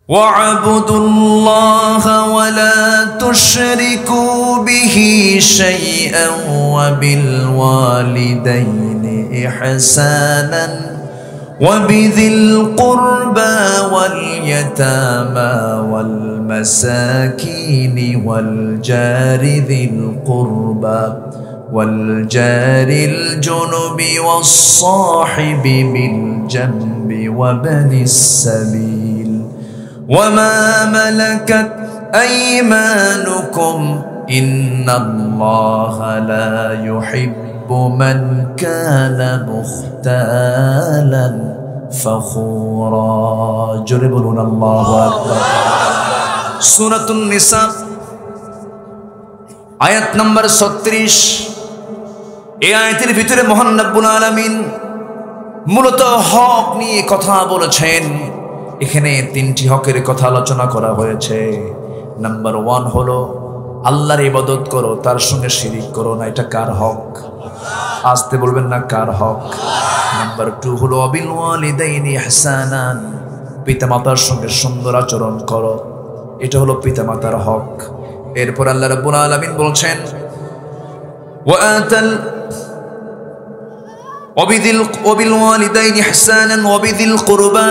وَاعْبُدُوا اللَّهَ وَلَا تُشْرِكُوا بِهِ شَيْئًا وَبِالْوَالِدَيْنِ إِحْسَانًا وَبِذِي الْقُرْبَى وَالْيَتَامَى وَالْمَسَاكِينِ وَالْجَارِ ذِي الْقُرْبَى وَالْجَارِ الْجُنُبِ وَالصَّاحِبِ بِالْجَنبِ وَابْنِ السَّبِيلِ وَمَا مَلَكَتْ أَيْمَانُكُمْ إِنَّ اللَّهَ لَا يُحِبُّ مَنْ كَانَ مُخْتَالًا فَخُورًا জোরে বলুন আল্লাহু আকবার। সূরাতুন নিসা আয়াত নাম্বার 36। এই আয়াতের ভিতরে মহান রব্বুল আলামিন মূলত হক নিয়ে কথা বলেছেন। এখানে তিনটি হকের কথা আলোচনা করা হয়েছে। নাম্বার 1 হলো আল্লাহর ইবাদত করো, তার সঙ্গে শিরিক করো না। এটা কার হক? আসতে বলবেন না, কার হক? নাম্বার 2 হলো বিল ওয়ালিদাইনি ইহসানান, পিতামাতার সঙ্গে সুন্দর আচরণ করো। এটা হলো পিতামাতার হক। এরপর আল্লাহ রাব্বুল আলামিন বলছেন ওয়াবিল ওয়ালিদাইনি ইহসানান ওয়াবিদিল কুরবা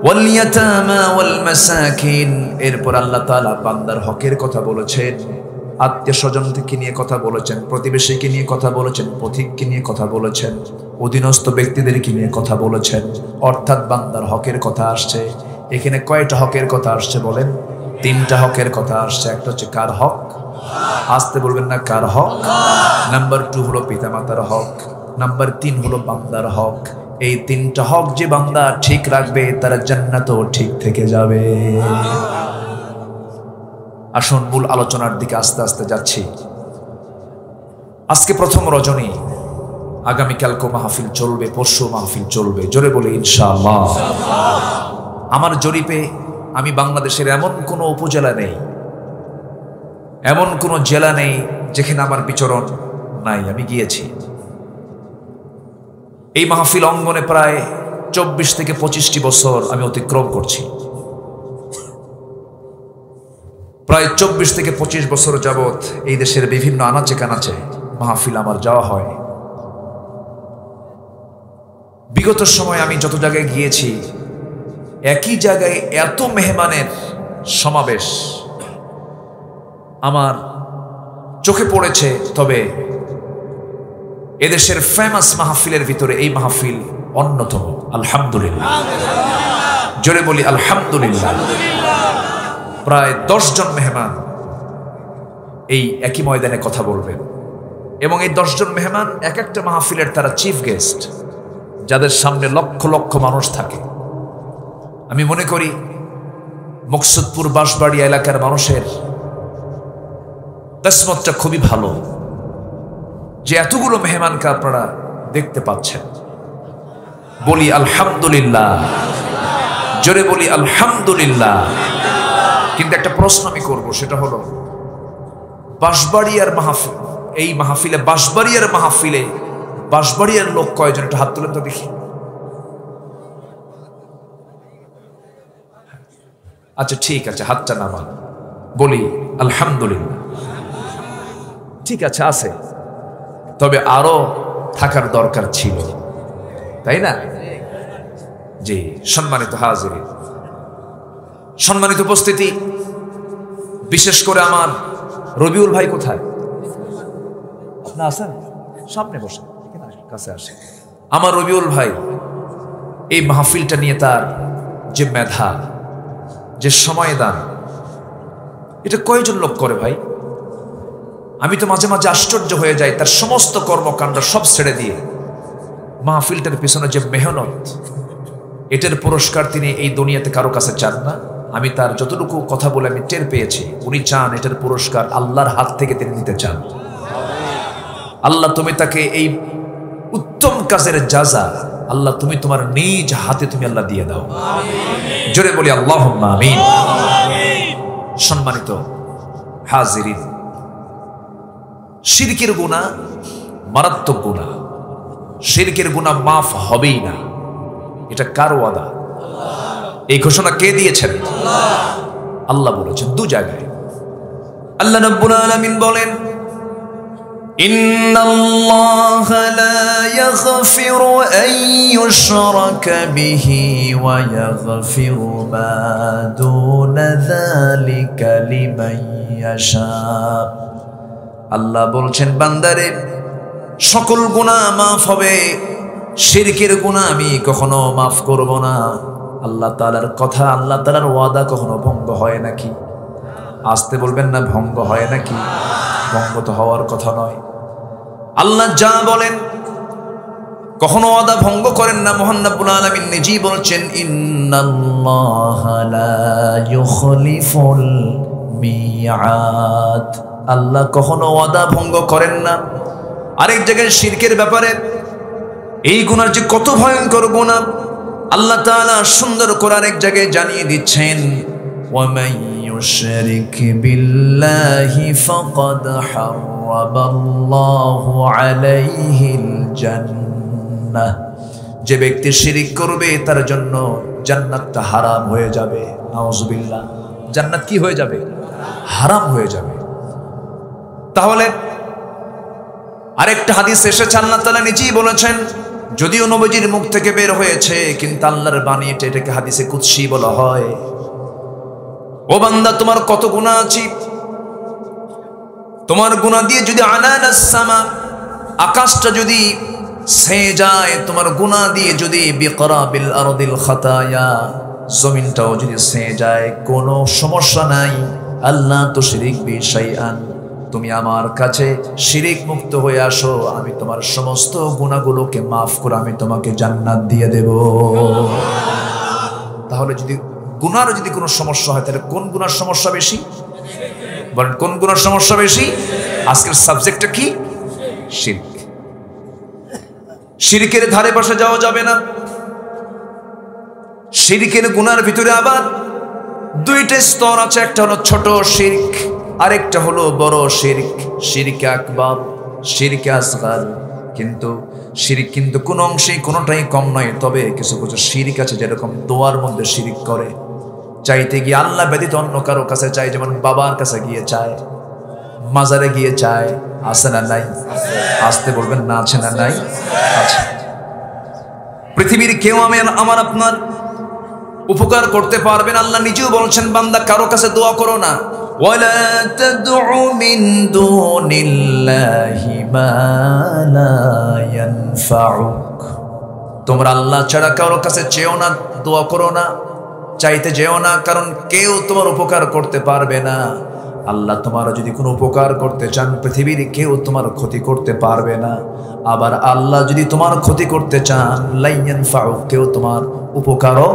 ওয়াল ইয়াতামা ওয়াল মাসাকিন। এরপর আল্লাহ তাআলা বান্দার হকের কথা বলেছেন, আত্মীয় স্বজনকে নিয়ে কথা বলেছেন, প্রতিবেশীকে নিয়ে কথা বলেছেন, পথিককে নিয়ে কথা বলেছেন, অধীনস্থ ব্যক্তিদেরকে নিয়ে কথা বলেছেন। অর্থাৎ বান্দার হকের কথা আসছে। এখানে কয়টা হকের কথা আসছে বলেন? 3টা হকের কথা আসছে। একটা হচ্ছে কার হক? আসতে বলবেন না, কার হক? নাম্বার 2 হলো পিতামাতার হক। নাম্বার 3 হলো বান্দার হক। এই 3টা হক যে বান্দা ঠিক রাখবে তার জান্নাতও ঠিক থেকে যাবে। আসুন মূল আলোচনার দিকে আস্তে আস্তে যাচ্ছি। আজকে প্রথম রজনী, আগামীকালকে মাহফিল চলবে, পরশু মাহফিল চলবে। জোরে বলে ইনশাআল্লাহ। আমার জরিপে আমি বাংলাদেশের এমন কোনো উপজেলা নেই, এমন কোনো জেলা নেই যেখানে আমার বিচরণ নাই। আমি গিয়েছি। এই মাহফিল অঙ্গনে প্রায় 24 থেকে 25টি বছর আমি অতিক্রম করছি। প্রায় 24 থেকে 25 বছর যাবৎ এই দেশের বিভিন্ন আনাচে কানাচে মাহফিল আমার যাওয়া হয়। বিগত সময় আমি যত জায়গায় গিয়েছি, একই জায়গায় এত মেহমানের সমাবেশ আমার চোখে পড়েছে। তবে এদেশের ফেমাস মাহফিলের ভিতরে এই মাহফিল অন্যতম। আলহামদুলিল্লাহ, জোরে বলি আলহামদুলিল্লাহ। প্রায় 10 জন মেহমান এই একই ময়দানে কথা বলবেন, এবং এই 10 জন মেহমান এক একটা মাহফিলের তারা চিফ গেস্ট, যাদের সামনে লক্ষ লক্ষ মানুষ থাকে। আমি মনে করি মকসুদপুর বাঁশবাড়িয়া এলাকার মানুষের কিসমতটা খুবই ভালো যে এতগুলো মেহমানকে আপনারা দেখতে পাচ্ছেন। বলি আলহামদুলিল্লাহ, জোরে বলি আলহামদুলিল্লাহ। কিন্তু একটা প্রশ্ন আমি করব, সেটা হলো বাঁশবাড়িয়ার মাহফিল, এই মাহফিলে বাঁশবাড়িয়ার লোক কয়জন? একটা হাত তুলেন তো দেখি। আচ্ছা ঠিক আছে, হাতটা নামান। বলি আলহামদুলিল্লাহ। ঠিক আছে, আছে। তবে আরো থাকার দরকার ছিল, তাই না? জি, সম্মানিত হাজিরিন, সম্মানিত উপস্থিতি, বিশেষ করে আমার রবিউল ভাই কোথায়? আপনি আছেন? সামনে বসে, কাছে আসে। আমার রবিউল ভাই এই মাহফিলটা নিয়ে তার যে মেধা, যে সময় দান, এটা কয়জন লোক করে ভাই? আমি তো মাঝে মাঝে আশ্চর্য হয়ে যাই। তার সমস্ত কর্মকাণ্ড সব ছেড়ে দিয়ে মাহফিলটার পিছনে যে মেহনত, এটার পুরস্কার তিনি এই দুনিয়াতে কারো কাছে চান না। আমি তার যতটুকু কথা বলে আমি টের পেয়েছি, উনি চান এটার পুরস্কার আল্লাহর হাত থেকে তিনি নিতে চান। আল্লাহ তুমি তাকে এই উত্তম কাজের জাযা, আল্লাহ তুমি তোমার নিজ হাতে তুমি আল্লাহ দিয়ে দাও। জোরে বলি আল্লাহুম্মা আমিন। সম্মানিত হাজিরিন, শিরকের গুনাহ মারাত্মক গুনাহ। শিরকের গুনাহ মাফ হবেই না। এটা কার ওয়াদা? এই ঘোষণা কে দিয়েছেন? আল্লাহ বলেছেন দু জায়গায়। আল্লাহ রাব্বুল আলামিন বলেন, ইন্নাল্লাহা লা ইয়াগফিরু আন ইউশরাকা বিহি ওয়া ইয়াগফিরু মা দুনা যালিকা লিমান ইয়াশা। আল্লাহ বলছেন, বান্দারে সকল গুনাহ মাফ হবে, শিরকের গুনাহ আমি কখনো মাফ করব না। আল্লাহ তাআলার কথা, আল্লাহ তাআলার ওয়াদা কখনো ভঙ্গ হয় নাকি? আসতে বলবেন না, ভঙ্গ হয় নাকি? ভঙ্গ তো হওয়ার কথা নয়। আল্লাহ যা বলেন কখনো ওয়াদা ভঙ্গ করেন না। মহান রব্বুল আলামিন নিজেই বলছেন, ইন্নাল্লাহা লা ইউখলিফুল মিআদ। আল্লাহ কখনো ওয়াদা ভঙ্গ করেন না। আরেক জায়গায় শিরকের ব্যাপারে, এই গুনাহ যে কত ভয়ঙ্কর গুনাহ আল্লাহ তাআলা সুন্দর করে আরেক জায়গায় জানিয়ে দিচ্ছেন, ওয়া মান ইউশরিক বিল্লাহি ফাকাদ হারামাল্লাহু আলাইহিল জান্নাহ। যে ব্যক্তি শিরক করবে তার জন্য জান্নাতটা হারাম হয়ে যাবে। নাউজুবিল্লাহ। জান্নাত কি হয়ে যাবে? হারাম হয়ে যাবে। তাহলে আরেকটা হাদিস এসেছে, আল্লাহ তাআলা নিজেই বলেছেন, যদিও নবীজির মুখ থেকে বের হয়েছে কিন্তু আল্লাহর বাণী, এটাকে হাদিসে কুদসি বলা হয়। ও বান্দা, তোমার কত গুনাহ আছে, তোমার গুনাহ দিয়ে যদি আনানাস সামা, আকাশটা যদি ছেয়ে যায়, তোমার গুনাহ দিয়ে যদি বিকরাবিল আরদিল খাতায়া, জমিনটাও যদি ছেয়ে যায়, কোনো সমস্যা নাই। আল্লাহ তো শিরিক বি শাইআন, তুমি আমার কাছে শিরিক মুক্ত হয়ে আসো, আমি তোমার সমস্ত গুনাহগুলোকে মাফ করে আমি তোমাকে জান্নাত দিয়ে দেব। তাহলে যদি গুনার যদি কোনো সমস্যা হয়, তাহলে কোন গুনার সমস্যা বেশি? বলেন, কোন গুনার সমস্যা বেশি? আজকের সাবজেক্টটা কি? শিরক। শিরকের ধারে পাশে যাওয়া যাবে না। শিরকের গুনার ভিতরে আবার দুইটা স্তর আছে, একটা হলো ছোট শিরক, আরেকটা হলো বড় শিরক। শিরকে আকবার, শিরকে আসগার। কিন্তু শিরক কিন্তু কোন অংশেই কোনোটাই কম নয়। তবে কিছু কিছু শিরক আছে, যেরকম দোয়ার মধ্যে শিরক করে, চাইতে গিয়ে আল্লাহ ব্যতীত অন্য কারো কাছে চায়, যেমন বাবার কাছে গিয়ে চায়, মাজারে গিয়ে চায়। আছে না নাই? আসতে বলবেন না, আছে না নাই? আছে। পৃথিবীর কেউ আমার আপনার উপকার করতে পারবেন। আল্লাহ নিজেও বলছেন, বান্দা কারো কাছে দোয়া করো না। ওয়ালা তাদউ মিন দুনিল্লাহি মা লা ইয়ানফাউক। তোমরা আল্লাহ ছাড়া কারো কাছে চেও না, দোয়া করো না, চাইতে যেও না, কারণ কেউ তোমার উপকার করতে পারবে না। আল্লাহ তোমার যদি কোনো উপকার করতে চান, পৃথিবীর কেউ তোমার ক্ষতি করতে পারবে না। আবার আল্লাহ যদি তোমার ক্ষতি করতে চান, লা ইয়ানফাউক, কেউ তোমার উপকারও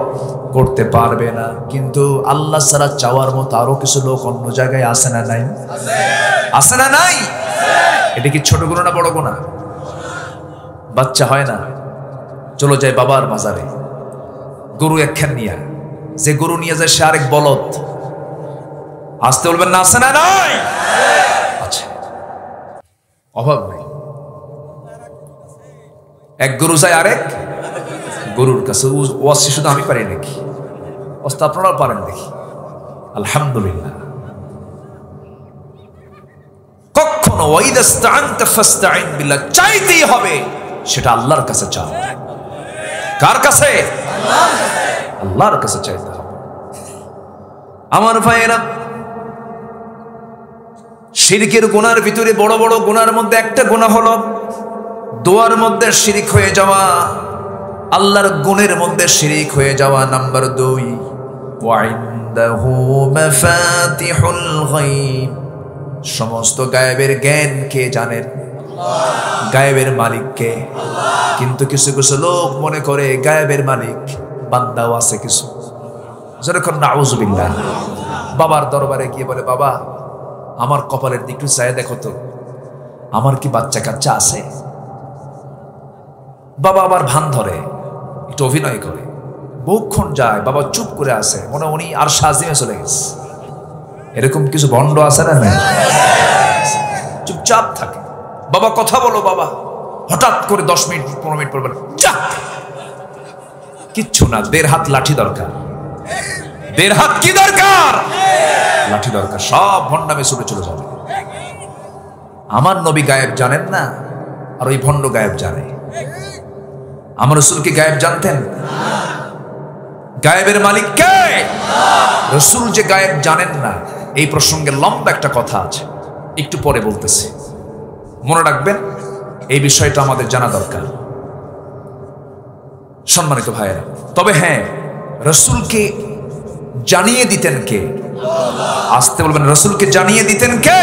করতে পারবে না। কিন্তু আল্লাহ ছাড়া চাওয়ার মতো আরো কিছু লোক অন্য জায়গায় আসে না নাই? আসে না নাই? এটা কি ছোট গুনাহ না বড় গুনাহ? বাচ্চা হয় না, চলো যায় বাবার মাজারে, গরু একখান নিয়া, যে গরু নিয়ে যায় সে আরেক বলদ। আসতে বলবেন না, আসে না নাই? আচ্ছা, অভাব নেই। এক গরু যায় আরেক গরুর কাছে। ওয়াসি শুধু আমি পারি নাকি? অস্ত আপনারাও পারেন দেখি। আলহামদুলিল্লাহ। কখনো ওয়াইদাস্তাআনতা ফাস্তাইন বিল্লাহ, চাইতেই হবে সেটা আল্লাহর কাছে চাও। কার কাছে? আল্লাহর কাছে চাইতে হবে। আমার ভাইয়েরা, শিরকের গুনার ভিতরে বড় বড় গুনার মধ্যে একটা গুনাহ হলো দোয়ার মধ্যে শিরিক হয়ে যাওয়া, আল্লাহর গুণের মধ্যে শিরিক হয়ে যাওয়া। নাম্বার 2, ওয়াইনদাহু মাফাতিহুল গায়ব, সমস্ত গায়েবের জ্ঞান কে জানেন? গায়েবের মালিক কে? কিন্তু কিছু কিছু লোক মনে করে গায়েবের মালিক বান্দাও আছে কিছু। যেরকম নাউজুবিল্লাহ, বাবার দরবারে গিয়ে বলে, বাবা আমার কপালের দিকে একটু চাই দেখো তো, আমার কি বাচ্চা কাচ্চা আছে? বাবা আবার ভান ধরে, একটু অভিনয় করে, বহুক্ষণ যায়, বাবা চুপ করে আসে, মনে উনি আর সাজিয়ে চলে গেছে। এরকম কিছু ভণ্ড আছে না? চুপচাপ থাকে। বাবা কথা বলো, বাবা হঠাৎ করে 10 মিনিট 15 মিনিট পর বলে যা, কিচ্ছু না, 1.5 হাত লাঠি দরকার। দেড় হাত কি দরকার? লাঠি দরকার। সব ভণ্ডামে ছুটে চলে যাবে। আমার নবী গায়েব জানেন না, আর ওই ভণ্ড গায়েব জানে। আমার রাসূল কি গায়েব জানতেন? গায়েবের মালিক কে? রাসূল যে গায়েব জানেন না, এই প্রসঙ্গে লম্বা একটা কথা আছে, একটু পরে বলতেছি, মনে রাখবেন। এই বিষয়টা আমাদের জানা দরকার, সম্মানিত ভাইয়েরা। তবে হ্যাঁ, রাসূলকে জানিয়ে দিতেন কে? আসতে বলবেন, রাসূলকে জানিয়ে দিতেন কে?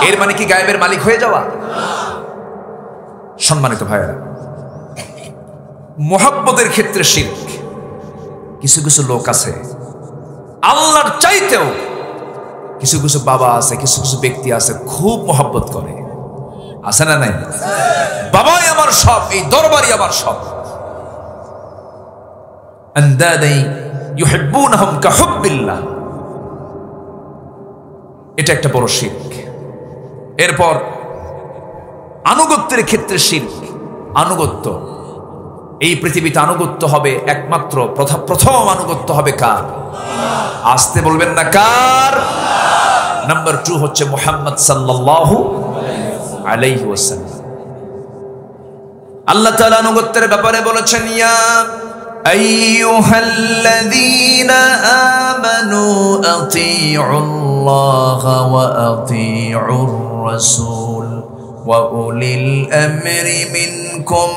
এর মানে কি গায়েবের মালিক হয়ে যাওয়া? সম্মানিত ভাইয়েরা, মুহাব্বতের ক্ষেত্রে শিরক। কিছু কিছু লোক আছে আল্লাহর চাইতেও, কিছু কিছু বাবা আছে, কিছু কিছু ব্যক্তি আছে খুব মুহাব্বত করে, আছে না নাই? বাবাই আমার সব, এই দরবারই আমার সব। আন্দাদাই ইউহিব্বুনাহুম কাহুব্বিল্লাহ, এটা একটা বড় শিরক। এরপর আনুগত্যের ক্ষেত্রে শিরক। আনুগত্য, এই পৃথিবীতে আনুগত্য হবে একমাত্র, প্রথম আনুগত্য হবে কার? আসতে বলবেন না কার? নাম্বার 2 হচ্ছে মুহাম্মদ সাল্লাল্লাহু আলাইহি ওয়াসাল্লাম। আল্লাহ তাআলা আনুগত্যের ব্যাপারে বলেছেন, ইয়া আইয়ুহাল্লাযীনা আমানু আতিউল্লাহা ওয়া আতিউর রাসূল ওয়া উলিল আমরি মিনকুম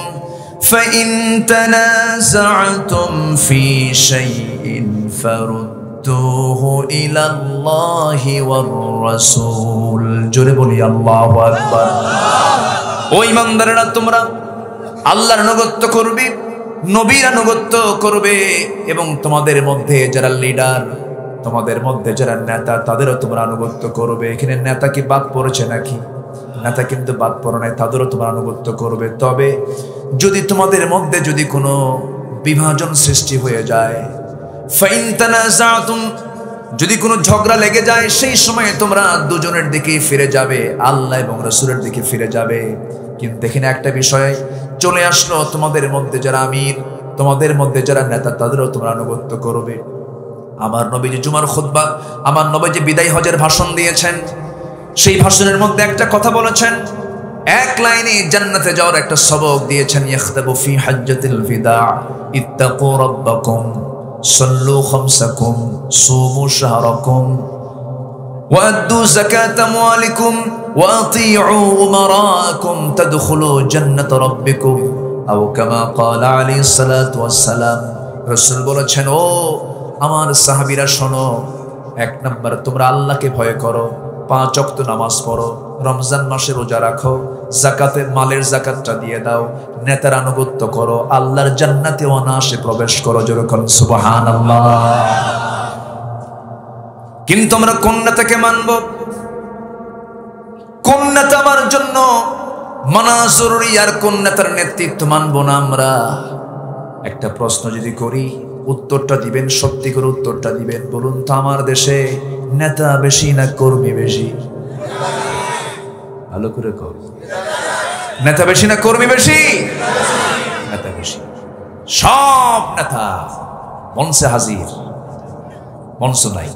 فإن تنازعتم في شيء فردوه إلى الله والرسول। জোরে বলি আল্লাহু আকবার। ও ঈমানদাররা, তোমরা আল্লাহর আনুগত্য করবে, নবীর আনুগত্য করবে, এবং তোমাদের মধ্যে যারা লিডার, তোমাদের মধ্যে যারা নেতা, তাদেরও তোমরা আনুগত্য করবে। এখানে নেতা কি বাদ পড়েছে নাকি? নেতা কিন্তু বাদ পড়ে নাই, তাদেরও তোমরা আনুগত্য করবে। তবে যদি তোমাদের মধ্যে যদি কোনো বিভাজন সৃষ্টি হয়ে যায়, ফাইন তানাজাতুম, যদি কোনো ঝগড়া লেগে যায়, সেই সময় তোমরা দুজনের দিকে ফিরে যাবে, আল্লাহ এবং রাসূলের দিকে ফিরে যাবে। কিন্তু এখানে একটা বিষয় চলে আসলো, তোমাদের মধ্যে যারা আমির, তোমাদের মধ্যে যারা নেতা, তাদেরও তোমরা আনুগত্য করবে। আমার নবীজি জুমার খুতবা, আমার নবীজি বিদায় হজের ভাষণ দিয়েছেন, সেই ভাষণের মধ্যে একটা কথা বলেছেন, এক লাইনে জান্নাতে যাওয়ার একটা সবক দিয়েছেন। ইখতাবু ফি হাজ্জাতিল ফিদা ইত্তাকু রাব্বাকুম সাল্লু খামসাকুম সুমু শাহরাকুম ওয়াদ্দু যাকাত আমওয়ালিকুম ওয়া আতিউ উমারাকুম তাদখুলু জান্নাত রাব্বিকুম আও কামা ক্বালা আলাইহিস সালাতু ওয়াস সালাম। রাসূল বলেছেন, ও আমার সাহাবীরা শোনো, এক নাম্বার তোমরা আল্লাহকে ভয় করো, 5 ওয়াক্ত নামাজ পড়ো, রমজান মাসে রোজা রাখো, যাকাতের মালের যাকাতটা দিয়ে দাও, নেতার আনুগত্য করো, আল্লাহর জান্নাতে অনায়াসে প্রবেশ করো। যেরকম সুবহানাল্লাহ। কিন্তু আমরা কোন নেতাকে মানব? কোন নেতা আমার জন্য মানা জরুরি, আর কোন নেতার নেতৃত্ব মানব না আমরা? একটা প্রশ্ন যদি করি, উত্তরটা দিবেন, সত্যি করে উত্তরটা দিবেন। বলুন তো, আমার দেশে নেতা বেশি না কর্মী বেশি? ভালো করে কর। নেতা বেশি না কর্মী বেশি? নেতা বেশি। সব নেতা মঞ্চে হাজির, মঞ্চ নাই,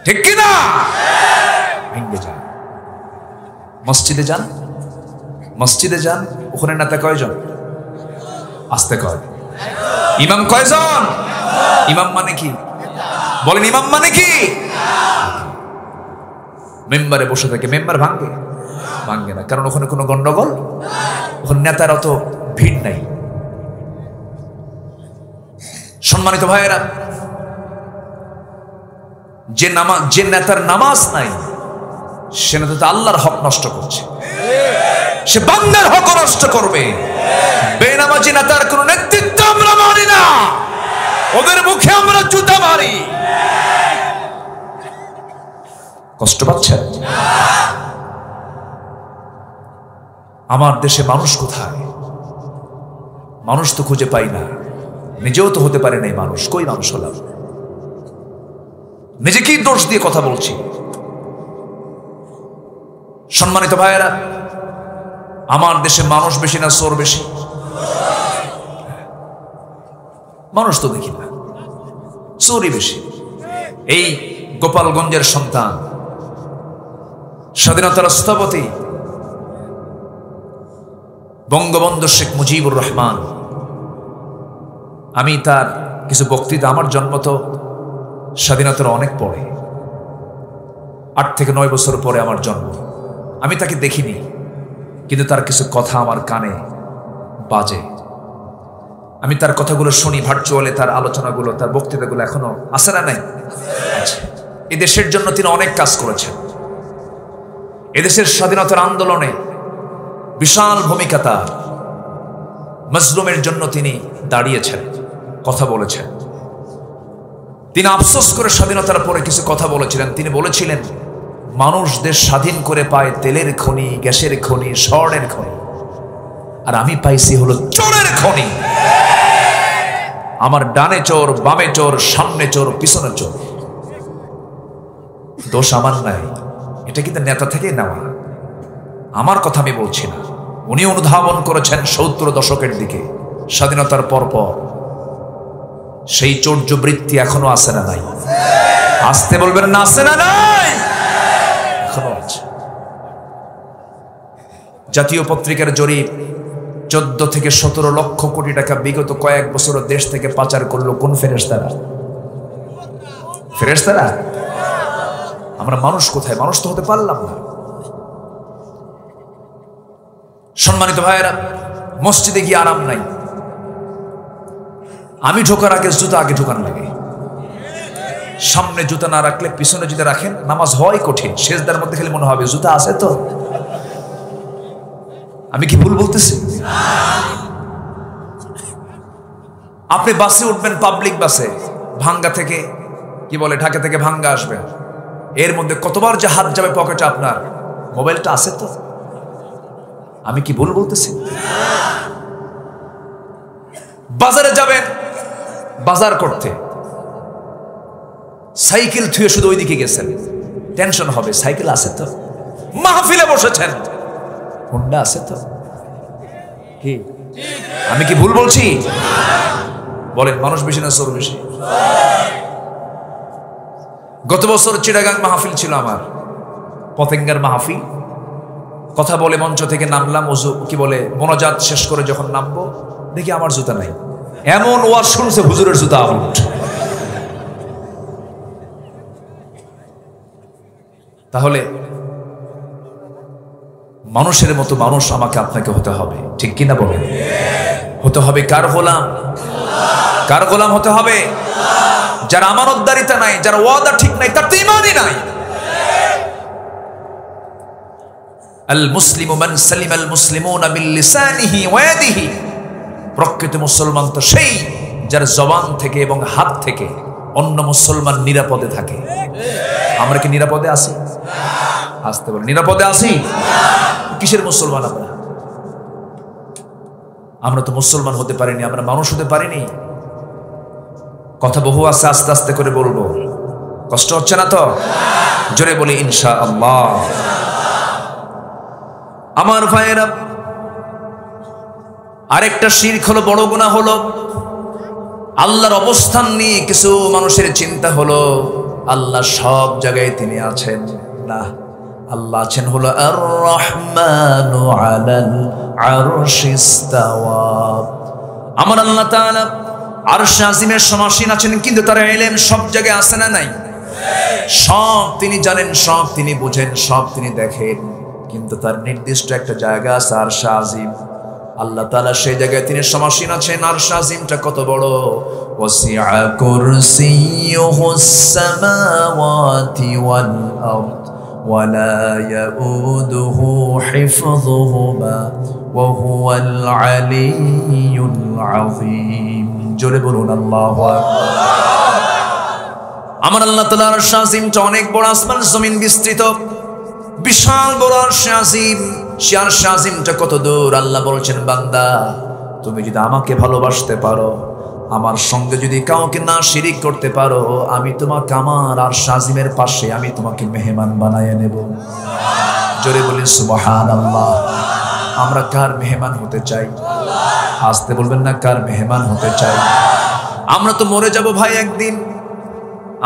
ঠিক কিনা? ভেঙ্গে যান, মসজিদে যান, মসজিদে যান, ওখানে নেতা কয়জন? আসতে কয়। ইমাম কয়জন? ইমাম মানে কি? বলেন, ইমাম মানে কি? মেম্বারে বসে থাকে, মেম্বার ভাঙ্গে? ভাঙ্গে না, কারণ ওখানে কোনো গন্ডগোল, ওখানে নেতার অত ভিড় নাই। সম্মানিত ভাইয়েরা, যে নেতার নামাজ নাই, সে নেতা তো আল্লাহর হক নষ্ট করছে, সে বান্দার হক নষ্ট করবে। বেনামাজি নেতার কোন নেতৃত্ব আমরা মানি না, ওদের মুখে আমরা জুতা মারি। কষ্ট পাচ্ছেন? আমার দেশে মানুষ কোথায়? মানুষ তো খুঁজে পাই না, নিজেও তো হতে পারে নাই মানুষ। কই মানুষ হলাম? নিজেকেই দোষ দিয়ে কথা বলছি। সম্মানিত ভাইয়েরা, আমার দেশে মানুষ বেশি না চোর বেশি? মানুষ তো দেখি না। চোরই বেশি। এই গোপালগঞ্জের সন্তান, স্বাধীনতার স্থপতি বঙ্গবন্ধু শেখ মুজিবুর রহমান, আমি তার কিছু বক্তৃতা, আমার জন্ম তো স্বাধীনতার অনেক পরে, 8 থেকে 9 বছর পরে আমার জন্ম। আমি তাকে দেখিনি, কিন্তু তার কিছু কথা আমার কানে বাজে। আমি তার কথাগুলো শুনি ভার্চুয়ালে, তার আলোচনাগুলো, তার বক্তৃতাগুলো এখনো আছে না নাই? এই দেশের জন্য তিনি অনেক কাজ করেছেন। এদেশের স্বাধীনতার আন্দোলনে বিশাল ভূমিকা তার। মজলুমের জন্য তিনি দাঁড়িয়েছেন, কথা বলেছেন। তিনি আফসোস করে স্বাধীনতার পরে কিছু কথা বলেছিলেন। তিনি বলেছিলেন, মানুষ দেশ স্বাধীন করে পায় তেলের খনি, গ্যাসের খনি, স্বর্ণের খনি, আর আমি পাইছি হলো চোরের খনি। আমার ডানে চোর, বামে চোর, সামনে চোর, পিছনে চোর। দোষ আমার নাই, এটা কিন্তু নেতা থেকে নেওয়া। আমার কথা আমি বলছি না। উনি অনুধাবন করেছেন 70 দশকের দিকে, স্বাধীনতার পরপর। সেই চৌর্য বৃত্তি এখনো আছে না নাই? আসতে বলবেন না, আছে না নাই? এখনো আছে। জাতীয় পত্রিকার জরিপ, 14 থেকে 17 লক্ষ কোটি টাকা বিগত কয়েক বছর দেশ থেকে পাচার করলো কোন ফেরেশতারা? ফেরেশতারা? আমরা মানুষ কোথায়? মানুষ তো হতে পারলাম না। সম্মানিত ভাইয়েরা, মসজিদে গিয়ে আরাম নাই। আমি ঢোকার আগে জুতা আগে ঢোকান লাগে। সামনে জুতা না রাখলে পিছনে যদি রাখেন নামাজ হয় কঠিন। সেজদার মধ্যে খালি মনে হবে জুতা আছে তো। আমি কি ভুল বলতেছি? আপনি বাসে উঠবেন, পাবলিক বাসে, ভাঙ্গা থেকে, কি বলে, ঢাকা থেকে ভাঙ্গা আসবেন, এর মধ্যে কতবার যে হাত যাবে পকেটে, আপনার মোবাইলটা আছে তো। আমি কি ভুল বলতেছি? বাজারে যাবেন, বাজার করতে, সাইকেল থুয়ে শুধু ওইদিকে গেছেন, টেনশন হবে সাইকেল আছে তো। মাহফিলে বসেছেন, হুন্ডা আছে তো। কি আমি কি ভুল বলছি? বলেন, মানুষ বেশি না চোর বেশি? গত বছর চিটাগাং মাহফিল ছিল আমার, পতেঙ্গার মাহফিল। কথা বলে মঞ্চ থেকে নামলাম, ওযু কি বলে মোনাজাত শেষ করে যখন নামবো, দেখি আমার জুতা নাই। এমন ওয়াজ শুনছে, হুজুরের জুতা আউট। তাহলে মানুষের মতো মানুষ আমাকে আপনাকে হতে হবে, ঠিক কিনা বলেন? হতে হবে কার গোলাম? কার গোলাম হতে হবে? যার আমানতদারিতা নাই, যার ওয়াদা ঠিক নাই, তার তো ঈমানই নাই। আল মুসলিমু মান সালিমাল মুসলিমুনা মিন লিসানিহি ওয়া ইয়াদিহি। প্রকৃত মুসলমান তো সেই যার জবান থেকে এবং হাত থেকে অন্য মুসলমান নিরাপদে থাকে। আমরা কি নিরাপদে আছি? আসতে বলেন, নিরাপদে আছি? কিসের মুসলমান আমরা? আমরা তো মুসলমান হতে পারিনি, আমরা মানুষ হতে পারিনি। কথা বহু আছে, আস্তে আস্তে করে বলবো, কষ্ট হচ্ছে না তো? জোরে বলি ইনশাআল্লাহ। আমার ভাইয়েরা, আরেকটা শিরক হলো, বড় গুনাহ হলো, আল্লাহর অবস্থান নিয়ে কিছু মানুষের চিন্তা হলো আল্লাহ সব জায়গায় তিনি আছেন। না, আল্লাহ আছেন হলো আর রহমানু আলাল আরশিস্তাওয়া। আমার আল্লাহ তাআলা আরশ আজিমের সমাসীন আছেন, কিন্তু তার ইলম সব জায়গায় আছে না নাই? সব তিনি জানেন, সব তিনি বুঝেন, সব তিনি দেখেন, কিন্তু তার নির্দিষ্ট একটা জায়গা আছে আরশ আজিম। আল্লাহ তাআলা সেই জায়গায় তিনি সমাসীন আছেন। আরশ আজিমটা কত বড়! ওয়াসিআ কুরসিয়ুহুস সামাওয়াতি ওয়াল আরদ ওয়া লা ইয়াউদুহু হিফযুহুমা ওয়া হুয়াল আলিয়্যুল আযীম। জোরে বলুন আল্লাহু আকবার। আমার আল্লাহ তাআলার আরশ আজিমটা অনেক বড়, আসমান জমিন বিস্তৃত, বিশাল বড় আরশ আজিম। সে আরশ আজিমটা কত দূর! আল্লাহ বলছেন, বান্দা তুমি যদি আমাকে ভালোবাসতে পারো, আমার সঙ্গে যদি কাউকে না শিরিক করতে পারো, আমি তোমাকে আমার আরশ আজিমের পাশে আমি তোমাকে মেহমান বানায় নেব। জোরে বলি সুবহানাল্লাহ। আমরা কার মেহমান হতে চাই? আসতে বলবেন না, কার মেহমান হতে চাই? আমরা তো মরে যাব ভাই একদিন।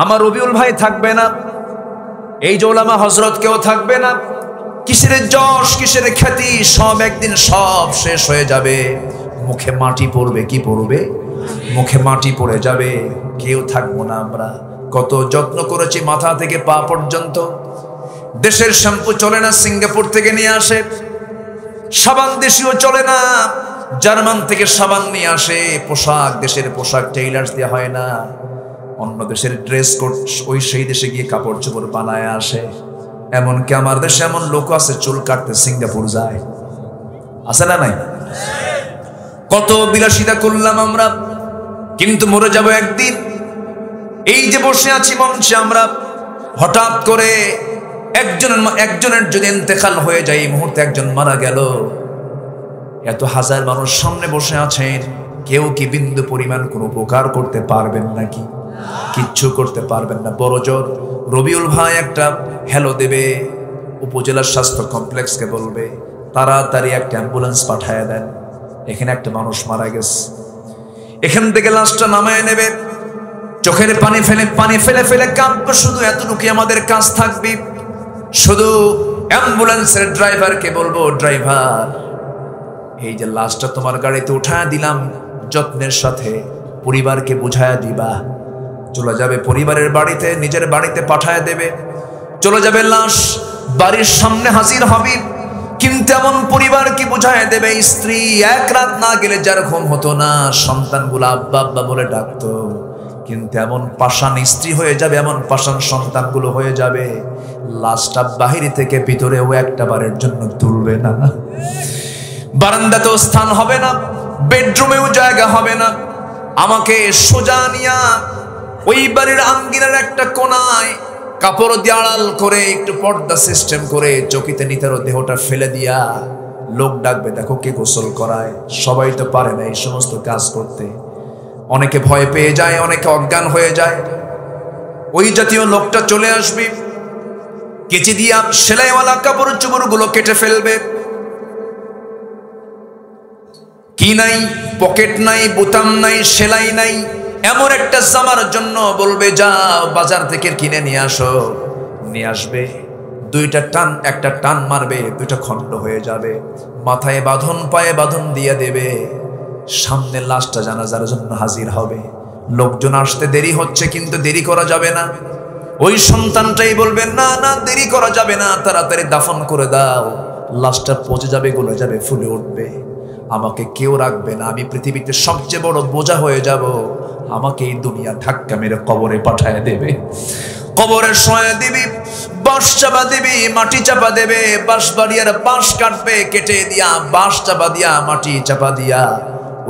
আমার রবিউল ভাই থাকবে না, এই যে ওলামা হযরত কেউ থাকবে না, কিসের যশ কিসের খ্যাতি সব একদিন সব শেষ হয়ে যাবে, মুখে মাটি পড়বে। কি পড়বে? মুখে মাটি পড়ে যাবে, কেউ থাকবো না আমরা। কত যত্ন করেছি মাথা থেকে পা পর্যন্ত। দেশের শ্যাম্পু চলে না, সিঙ্গাপুর থেকে নিয়ে আসে। সাবান দেশীয় চলে না, জার্মান থেকে সাবান নিয়ে আসে। পোশাক দেশের পোশাক টেইলার্স দেওয়া হয় না, অন্য দেশের ড্রেস কোড ওই সেই দেশে গিয়ে কাপড় চোপড় বানায় আসে। এমনকি আমার দেশে এমন লোক আছে চুল কাটতে সিঙ্গাপুর যায়, আছে না নাই? কত বিলাসিতা করলাম আমরা, কিন্তু মরে যাব একদিন। এই যে বসে আছি মঞ্চে আমরা, হঠাৎ করে একজনের যদি ইন্তেকাল হয়ে যায়, এই মুহূর্তে একজন মারা গেল, এত হাজার মানুষ সামনে বসে আছেন, কেউ কি বিন্দু পরিমাণ কোনো উপকার করতে পারবেন নাকি? কিচ্ছু করতে পারবেন না। বড় জোর রবিউল ভাই একটা হ্যালো দেবে, উপজেলা স্বাস্থ্য কমপ্লেক্সকে বলবে তাড়াতাড়ি একটা অ্যাম্বুলেন্স পাঠায় দেন, এখানে একটা মানুষ মারা গেছে। এখান থেকে লাশটা নামায় নেবে, চোখের পানি ফেলে ফেলে কাঁদবে। শুধু এতটুকু আমাদের কাজ থাকবে, শুধু অ্যাম্বুলেন্সের ড্রাইভারকে বলবো, ড্রাইভার এই যে লাশটা তোমার গাড়িতে উঠায় দিলাম, যত্নের সাথে পরিবারকে বুঝায়া দিবা। চলে যাবে পরিবারের বাড়িতে, নিজের বাড়িতে পাঠায় দেবে, চলে যাবে লাশ, বাড়ির সামনে হাজির হবে। কিন্তু এমন পরিবার কি বুঝায় দেবে? স্ত্রী এক রাত না গেলে যার ঘুম হতো না, সন্তানগুলো আব্বা আব্বা বলে ডাকতো, কিন্তু এমন পাষাণ স্ত্রী হয়ে যাবে, এমন পাষাণ সন্তানগুলো হয়ে যাবে, লাশটা বাহিরে থেকে ভিতরেও একটা বারের জন্য তুলবে না। বারান্দাতেও স্থান হবে না, বেডরুমেও জায়গা হবে না। আমাকে সোজা নিয়া ওই বাড়ির আঙ্গিনার একটা কোনায় কাপড় দিয়ে আড়াল করে একটু পর্দা সিস্টেম করে চকিতে নিতার দেহটা ফেলে দিয়া লোক ডাকবে, দেখো কে গোসল করায়। সবাই তো পারে না এই সমস্ত কাজ করতে, অনেকে ভয় পেয়ে যায়, অনেকে অজ্ঞান হয়ে যায়। ওই জাতীয় লোকটা চলে আসবে, কেচি দিয়া সেলাইওয়ালা কাপড় চোপড় গুলো কেটে ফেলবে। কি নাই, পকেট নাই, বোতাম নাই, সেলাই নাই, এমন একটা জামার জন্য বলবে যাও বাজার থেকে কিনে নিয়ে আসো। নিয়ে আসবে, একটা টান মারবে, দুইটা খণ্ড হয়ে যাবে। মাথায় বাঁধন, পায়ে বাঁধন দিয়ে দেবে। সামনে লাশটা জানাজার জন্য হাজির হবে। লোকজন আসতে দেরি হচ্ছে, কিন্তু দেরি করা যাবে না। ওই সন্তানটাই বলবে না না, দেরি করা যাবে না, তাড়াতাড়ি দাফন করে দাও। লাশটা পচে যাবে, গলে যাবে, ফুলে উঠবে। আমাকে কেউ রাখবে না, আমি পৃথিবীতে সবচেয়ে বড় বোঝা হয়ে যাব। আমাকে এই দুনিয়া ধাক্কা মেরে কবরে পাঠায় দেবে। কবরে শোয়া দিবি, বাঁশ চাপা দিবি, মাটি চাপা দেবে। বাঁশ বাড়িয়ার বাঁশ কাটবে, কেটে দিয়া বাঁশ চাপা দিয়া, মাটি চাপা দিয়া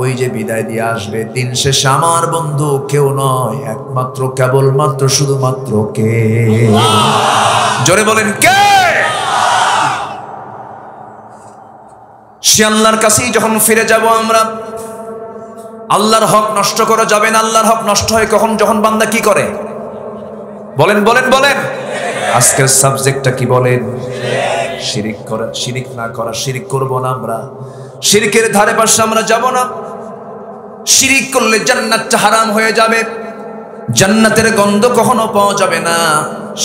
ওই যে বিদায় দিয়ে আসবে। দিন শেষে আমার বন্ধু কেউ নয়, একমাত্র কেবলমাত্র শুধুমাত্র কে? জোরে বলেন কে? সে আল্লাহর কাছেই যখন ফিরে যাব আমরা। আল্লাহর হক নষ্ট করা যাবে না। আল্লাহর হক নষ্ট হয় কখন? যখন বান্দা কি করে? বলেন বলেন বলেন। আজকের সাবজেক্টটা কি বলেন? শিরিক করা। শিরিক না করা, শিরিক করব না আমরা। শিরিকের ধারে পাশে আমরা যাব না। শিরিক করলে জান্নাতটা হারাম হয়ে যাবে, জান্নাতের গন্ধ কখনো পাওয়া যাবে না।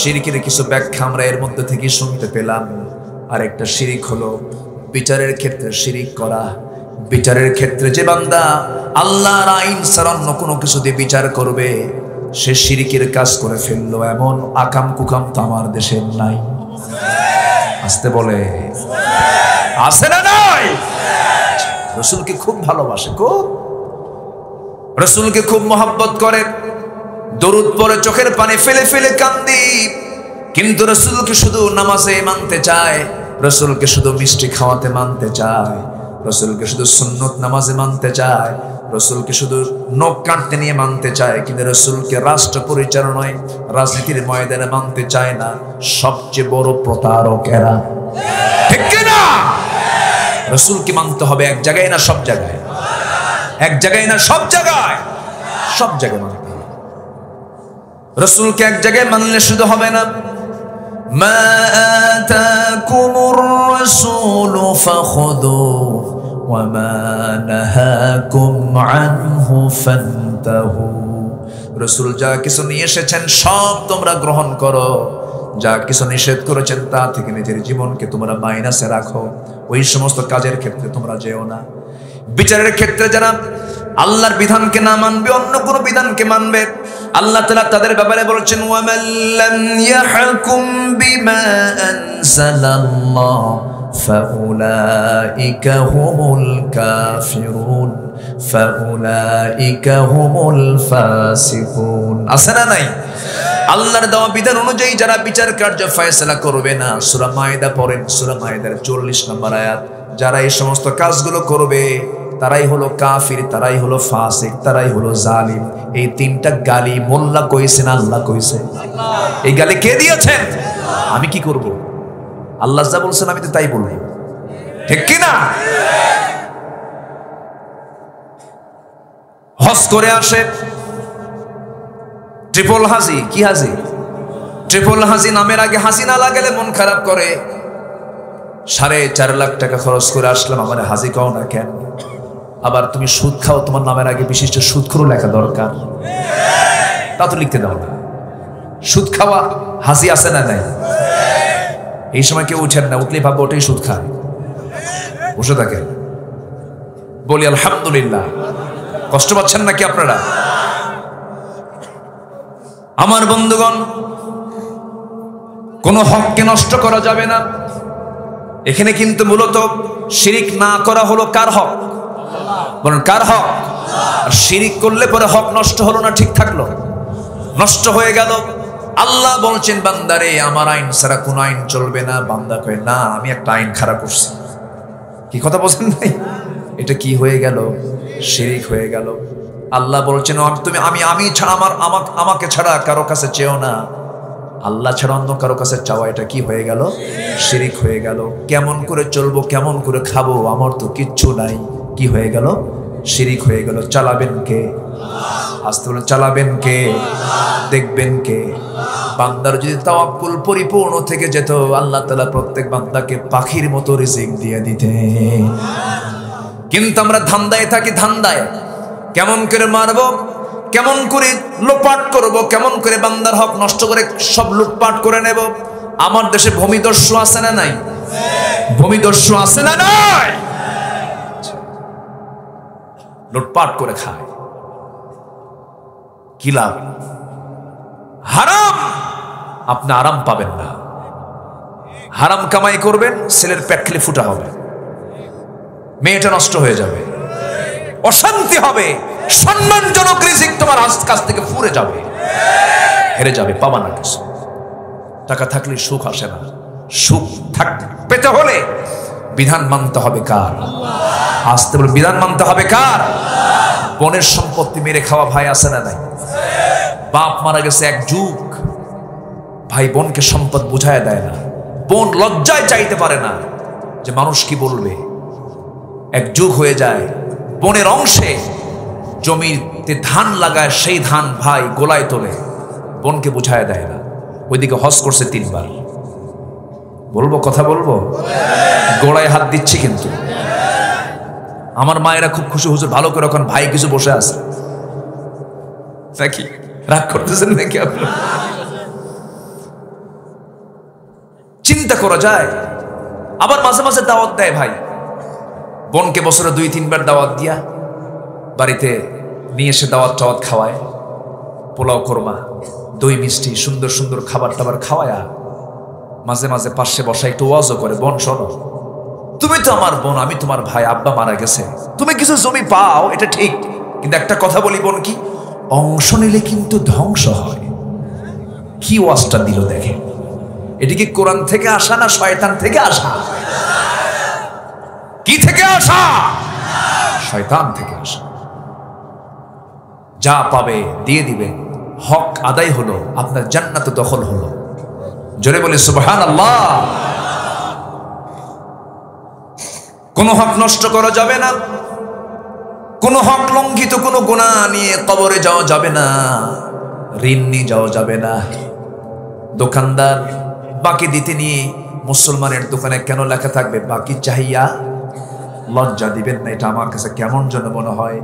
শিরিকের কিছু ব্যাখ্যা আমরা এর মধ্যে থেকে শুনতে পেলাম। আর একটা শিরিক হলো বিচারের ক্ষেত্রে শিরিক করা। বিচারের ক্ষেত্রে যে বান্দা আল্লাহর আইন ছাড়া অন্য কোনো কিছু দিয়ে বিচার করবে, সে শিরিকের কাজ করে ফেললো। এমন আকাম কুকাম তো আমার দেশের নাই। আসতে বলে আছে না নাই? রসুলকে খুব ভালোবাসে, খুব রসুলকে খুব মহব্বত করে। দরুদ পরে চোখের পানি ফেলে ফেলে কান্দি, কিন্তু রসুলকে শুধু নামাজে মানতে চায়, রসুলকে শুধু মিষ্টি খাওয়াতে মানতে চায়, রসুলকে শুধু সুন্নত নামাজে মানতে চায়, রসুলকে শুধু নখ কাটতে নিয়ে মানতে চায়, কিন্তু রসুলকে রাষ্ট্র পরিচালনায় রাজনীতির ময়দানে মানতে চায় না। সবচেয়ে বড় প্রতারক এরা, ঠিক কিনা? রসুলকে মানতে হবে এক জায়গায় না সব জায়গায়? এক জায়গায় না সব জায়গায়? সব জায়গায় মানতে হবে। রসুলকে এক জায়গায় মানলে শুধু হবে না। মা আতাকুমুর রাসূলু ফাখুযুহু ওয়া মা নাহাকুম আনহু ফান্তাহু রাসূল যা কিছু নিয়ে এসেছেন সব তোমরা গ্রহণ করো, যা কিছু নিষেধ করেছেন তা থেকে নিজের জীবনকে তোমরা মাইনাসে রাখো। ওই সমস্ত কাজের ক্ষেত্রে তোমরা যেও না। বিচারের ক্ষেত্রে যারা আল্লাহর বিধানকে না মানবে, অন্য কোনো বিধানকে মানবে, আল্লাহ তাআলা তাদের ব্যাপারে বলেছেন ওয়ামান লাম ইয়াহকুম বিমা আনজালাল্লাহ ফাউলাইকা হুমুল কাফিরুন ফাউলাইকা হুমুল ফাসিকুন। আছে না নাই? আল্লাহর দেওয়া বিধান অনুযায়ী যারা বিচার কার্য ফয়সালা করবে না, সূরা মায়েদা পড়েন, সূরা মায়েদার 40 নম্বর আয়াত, যারা এই সমস্ত কাজগুলো করবে তারাই হলো কাফির, তারাই হলো ফাসিক, তারাই হলো জালিম। এই তিনটা গালি মোল্লা কইছে না আল্লাহ কইছে? এই গালি কে দিয়েছেন? আমি কি করব? আল্লাহ যা বলছেন আমি তো তাই বলবো, ঠিক কি না? হজ করে আসে ট্রিপল হাজি, কি হাজি? ট্রিপল হাজি নামের আগে হাজি না লাগালে মন খারাপ করে। 4.5 লাখ টাকা খরচ করে আসলাম, আমার হাজি কও না কেন? আবার তুমি সুদ খাও, তোমার নামের আগে বিশিষ্ট সুদখোর লেখা দরকার, তা তো লিখতে দাও না। সুদ খাওয়া হাজি আছে না নাই? এই সময় কেউ উঠেন না, উঠলেই ভাববো ওটাই সুদ খায়, বসে থাকেন। বলি আলহামদুলিল্লাহ। কষ্ট পাচ্ছেন নাকি আপনারা? আমার বন্ধুগণ, কোন হককে নষ্ট করা যাবে না। এখানে কিন্তু মূলত শিরিক না করা হলো কার হক? বলেন কার হক? আর শিরিক করলে পরে হক নষ্ট হলো না ঠিক থাকলো? নষ্ট হয়ে গেল। আল্লাহ বলছেন বান্দারে আমার আইন ছাড়া কোন আইন চলবে না। বান্দা কয় না, আমি একটা আইন খারাপ করছি। কি কথা বলছেন ভাই? এটা কি হয়ে গেল? শিরিক হয়ে গেল। আল্লাহ বলছেন তুমি আমি ছাড়া আমাকে ছাড়া কারো কাছে চেও না। আল্লাহ ছাড়া অন্য কারো কাছে চাওয়া এটা কি হয়ে গেল? শিরিক হয়ে গেল। কেমন করে চলবো, কেমন করে খাবো, আমার তো কিচ্ছু নাই, কি হয়ে গেল? শিরিক হয়ে গেল। চালাবেন কে? আসতে বলেন চালাবেন কে? দেখবেন কে? বান্দার যদি তাওয়াক্কুল পরিপূর্ণ থেকে যেত, আল্লাহ তাআলা প্রত্যেক বান্দাকে পাখির মতো রিজিক দিয়ে দিতেন। কিন্তু আমরা ধান্দায় থাকি, ধান্দায় কেমন করে মারবো, কেমন করে লোপাট করব, কেমন করে বান্দার হক নষ্ট করে সব লুটপাট করে নেব। আমার দেশে ভূমিদস্যু আছে না নাই? ভূমিদস্যু আছে না নাই? লুটপাট করে খায়, কি লাভ? হারাম। আপনি আরাম পাবেন না। হারাম কামাই করবেন, ছেলের পেট খেলে ফুটা হবে, মেয়েটা নষ্ট হয়ে যাবে, অশান্তি হবে, সম্মানজনক রিজিক তোমার কাছ থেকে ফুরে যাবে, হেরে যাবে, পাবা না কিছু। টাকা থাকলে সুখ আসে না। সুখ পেতে হলে বিধান মানতে হবে কার? আসতে বলে বিধান মানতে হবে কার? বোনের সম্পত্তি মেরে খাওয়া ভাই আছে না নাই? বাপ মারা গেছে এক যুগ, ভাই বোনকে সম্পদ বুঝায় দেয় না। বোন লজ্জায় চাইতে পারে না যে মানুষ কি বলবে। এক যুগ হয়ে যায়, বোনের অংশে জমিতে ধান লাগায়, সেই ধান ভাই গোলায় তোলে, বোনকে বুঝায় দেয় না। ওইদিকে হজ করছে 3 বার। বলবো কথা বলবো? গোড়ায় হাত দিচ্ছি কিন্তু। আমার মায়েরা খুব খুশি, হুজুর ভালো করে, এখন ভাই কিছু বসে আছে নাকি? রাগ করতেছেন নাকি আপনার? চিন্তা করা যায়। আবার মাঝে মাঝে দাওয়াত দেয় ভাই, বোনকে বছরে 2-3 বার দাওয়াত দিয়া বাড়িতে নিয়ে এসে দাওয়াত টাওয়াত খাওয়ায়, পোলাও কোরমা, দই মিষ্টি, সুন্দর সুন্দর খাবার টাবার খাওয়ায়া মাঝে মাঝে পাশে বসা একটু ওয়াজও করে। বোন শোনো, তুমি তো আমার বোন, আমি তোমার ভাই, আব্বা মারা গেছে, তুমি কিছু জমি পাও এটা ঠিক, কিন্তু একটা কথা বলি বোন, কি অংশ নিলে কিন্তু ধ্বংস হয়। কি ওয়াজটা দিল দেখে। এটি কি কোরআন থেকে আসা না শয়তান থেকে আসা? কি থেকে আসা? শয়তান থেকে আসা। যা পাবে দিয়ে দিবে, হক আদায় হলো, আপনার জান্নাত দখল হলো। জোরে বলে সুবহানাল্লাহ। কোনো হক নষ্ট করা যাবে না, কোনো হক লঙ্ঘিত, কোনো গুনাহ নিয়ে কবরে যাওয়া যাবে না, ঋণ নিয়ে যাওয়া যাবে না। দোকানদার বাকি দিতে নিয়ে মুসলমানের দোকানে কেন লেখা থাকবে বাকি চাহিয়া? লজ্জা দিবেন না? এটা আমার কাছে কেমন যেন মনে হয়।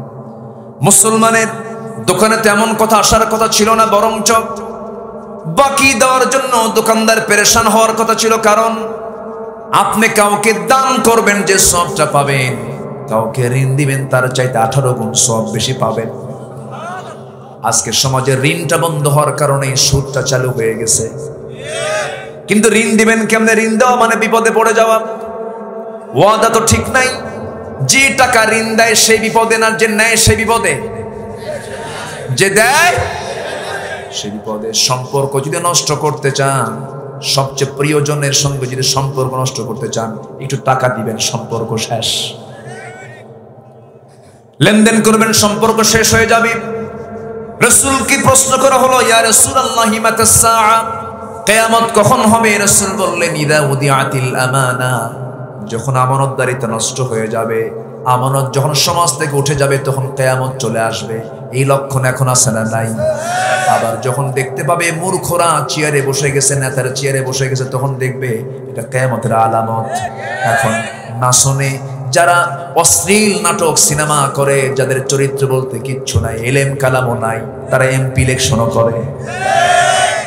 মুসলমানের দোকানে তেমন কথা আসার কথা ছিল না, বরঞ্চ বাকি দেওয়ার জন্য দোকানদার পেরেশান হওয়ার কথা ছিল। কারণ আপনি কাউকে দান করবেন, যে সবটা পাবেন, কাউকে ঋণ দিবেন তার চাইতে 18 গুণ সব বেশি পাবেন। আজকে সমাজে ঋণটা বন্ধ হওয়ার কারণে সুদটা চালু হয়ে গেছে। কিন্তু ঋণ দিবেন কেমনে? ঋণ দেওয়া মানে বিপদে পড়ে যাওয়া, ওয়াদা তো ঠিক নাই। যে টাকা ঋণ দেয় সেই বিপদে না, যে নেয় সেই বিপদে, যে দেয় সেই বিপদে। সম্পর্ক যদি নষ্ট করতে চান, সবচেয়ে প্রিয়জনের সঙ্গে যদি সম্পর্ক নষ্ট করতে চান, একটু টাকা দিবেন, সম্পর্ক শেষ। লেনদেন করবেন, সম্পর্ক শেষ হয়ে যাবে। রাসূলকে প্রশ্ন করা হলো, ইয়া রাসূলুল্লাহি মাতাস সাআ, কিয়ামত কখন হবে? রাসূল বললেন, ইদা উদিআতিল আমানা, যখন আমানতদারিতা নষ্ট হয়ে যাবে, আমানত যখন সমাজ থেকে উঠে যাবে, তখন কিয়ামত চলে আসবে। এই লক্ষণ এখন আছে না নাই? আবার যখন দেখতে পাবে মূর্খরা চেয়ারে বসে গেছে, নেতার চেয়ারে বসে গেছে, তখন দেখবে এটা কিয়ামতের আলামত। এখন নাচনে যারা অশ্লীল নাটক সিনেমা করে, যাদের চরিত্র বলতে কিচ্ছু নাই, এলেম কালামও নাই, তারা এমপি ইলেকশনও করে,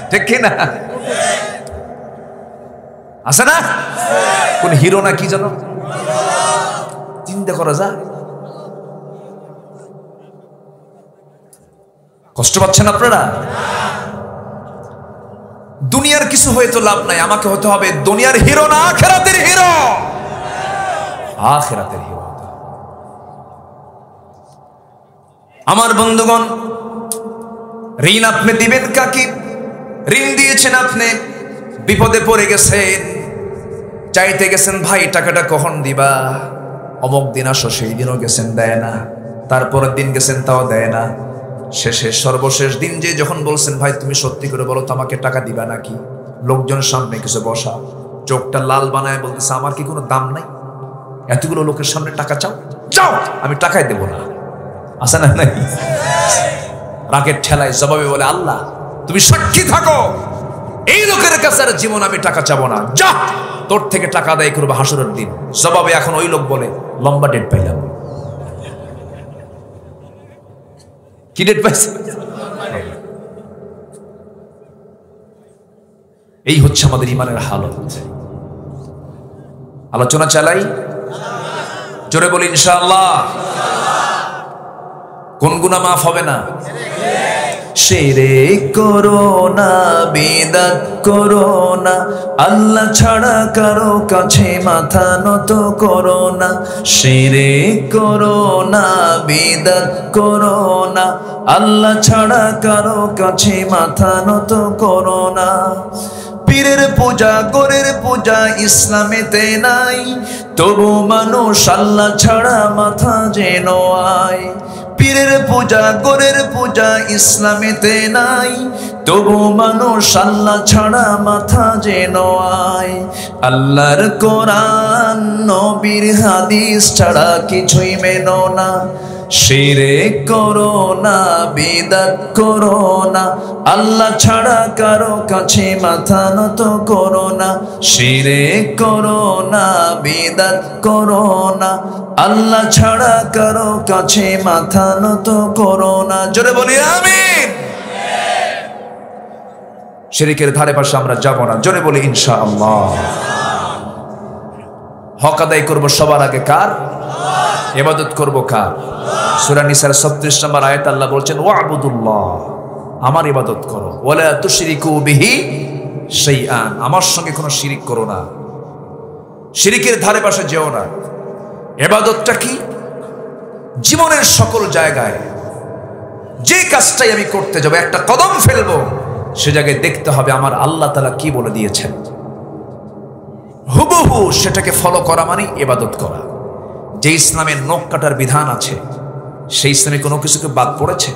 ঠিক কি না? আছে না? কোন হিরো না কি জানো, চিন্তা করা যায়। কষ্ট পাচ্ছেন আপনারা? দুনিয়ার কিছু হয়তো লাভ নাই, আমাকে হতে হবে দুনিয়ার হিরো না, আখিরাতের হিরো। আখিরাতের হিরো। আমার বন্ধুগণ, ঋণ আপনি দিবেন কাকে? ঋণ দিয়েছেন আপনি, বিপদে পড়ে গেছেন, চাইতে গেছেন, ভাই টাকাটা কখন দিবা? অমুক দিন আসো, সেই দিনও গেছেন, দেয় না। তারপরের দিন গেছেন, তাও দেয় না। শেষে সর্বশেষ দিন যে যখন বলছেন, ভাই তুমি সত্যি করে বলো তো, আমাকে টাকা দিবা নাকি? লোকজনের সামনে কিছু বসা, চোখটা লাল বানায় বলতেছে, আমার কি কোনো দাম নাই? এতগুলো লোকের সামনে টাকা চাও? চাও, আমি টাকাই দেবো না। আসে না নাই? রাগের ঠেলায় জবাবে বলে, আল্লাহ তুমি সাক্ষী থাকো, এই লোকের কাছে আর জীবন আমি টাকা চাবো না, যা তোর থেকে টাকা আদায় করবো হাসরের দিন। জবাবে এখন ওই লোক বলে, লম্বা ডেট পাইলাম। কি ডেট পাইছে? এই হচ্ছে আমাদের ইমানের হালত। আলোচনা চালাই, জোরে বলি ইনশাআল্লাহ। কোন গুনাহ মাফ হবে না? শিরক করো না, বিদআত করো না, আল্লাহ ছাড়া কারো কাছে মাথা নত করো না। শিরক করো না, বিদআত করো না, আল্লাহ ছাড়া কারো কাছে মাথা নত করো না। পীরের পূজা, গোরের পূজা ইসলামেতে নাই, তবু মানুষ আল্লাহ ছাড়া মাথা যেন আয়। পীরের পূজা, গোরের পূজা ইসলামেতে নাই, তবু মানুষ আল্লাহ ছাড়া মাথা যেন আয়। আল্লাহর কোরআন নবীর হাদিস ছাড়া কিছুই মেনো না। শিরক করো না, বিদআত করো না, আল্লাহ ছাড়া কারো কাছে মাথা নত করো না। শিরক করো না, বিদআত করো না, আল্লাহ ছাড়া কারো কাছে মাথা নত করো না। জোরে বলি আমিন। শিরকের ধারে পাশে আমরা যাব না, জোরে বলি ইনশাআল্লাহ। হক আদায় করবো সবার আগে কার? ইবাদত করবো কার? সূরা নিসার 36 নম্বর আয়াত আল্লাহ বলছেন, ওয়াবুদুল্লাহ, আমার ইবাদত করো, ওয়ালা তুশরিকু বিহি শাইআন, আমার সঙ্গে কোনো শিরিক করো না, শিরিকের ধারে পাশে যেও না। ইবাদতটা কি? জীবনের সকল জায়গায় যে কাজটাই আমি করতে যাব, একটা কদম ফেলবো, সে জায়গায় দেখতে হবে আমার আল্লাহ তাআলা কি বলে দিয়েছেন, হুবহু সেটাকে ফলো করা মানে ইবাদত করা। যে ইসলামের নখ কাটার বিধান আছে, সেই ইসলামে কোনো কিছুকে বাদ পড়েছে?